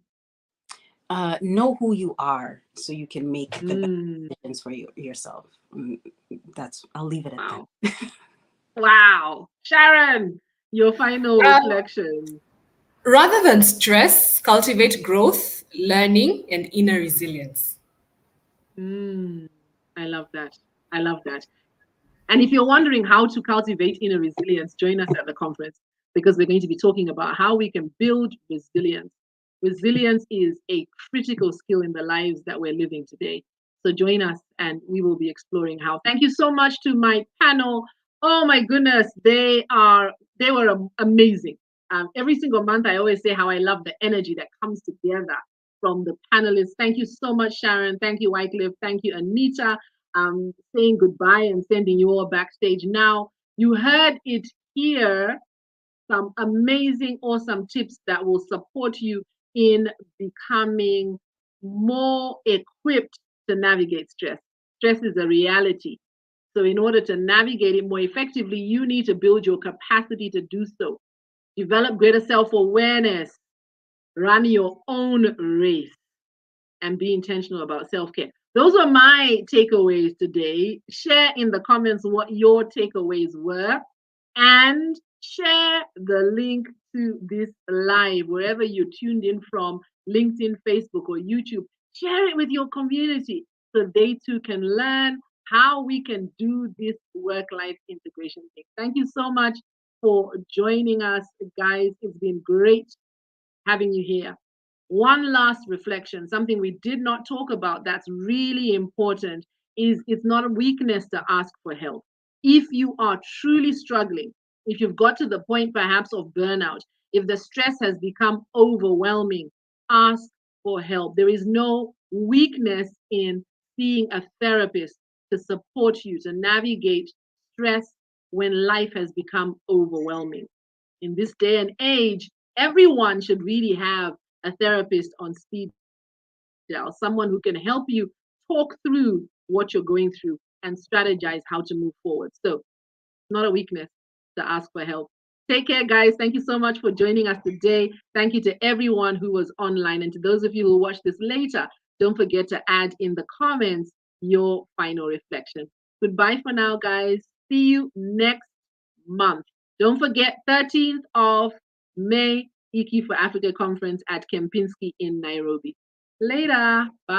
Know who you are so you can make the best decisions for yourself. I'll leave it at that. Wow. Sharon, your final reflection. Rather than stress, cultivate growth, learning, and inner resilience. I love that. I love that. And if you're wondering how to cultivate inner resilience, join us at the conference, because we're going to be talking about how we can build resilience. Resilience is a critical skill in the lives that we're living today. So join us and we will be exploring how. Thank you so much to my panel. Oh my goodness, they were amazing. Every single month, I always say how I love the energy that comes together from the panelists. Thank you so much, Sharon. Thank you, Wycliffe. Thank you, Anita. Saying goodbye and sending you all backstage. Now, you heard it here, some amazing, awesome tips that will support you in becoming more equipped to navigate stress. Stress is a reality. So in order to navigate it more effectively, you need to build your capacity to do so. Develop greater self-awareness, run your own race, and be intentional about self-care. Those are my takeaways today. Share in the comments what your takeaways were, and share the link to this live wherever you tuned in from, LinkedIn, Facebook, or YouTube. Share it with your community so they too can learn how we can do this work-life integration thing. Thank you so much for joining us, guys. It's been great having you here. One last reflection, something we did not talk about that's really important, is it's not a weakness to ask for help. If you are truly struggling, if you've got to the point perhaps of burnout, if the stress has become overwhelming, ask for help. There is no weakness in seeing a therapist to support you to navigate stress when life has become overwhelming. In this day and age, everyone should really have a therapist on speed dial, someone who can help you talk through what you're going through and strategize how to move forward. So, not a weakness to ask for help. Take care, guys. Thank you so much for joining us today. Thank you to everyone who was online. And to those of you who will watch this later, don't forget to add in the comments your final reflection. Goodbye for now, guys. See you next month. Don't forget, 13th of May, EQ for Africa conference at Kempinski in Nairobi. Later. Bye.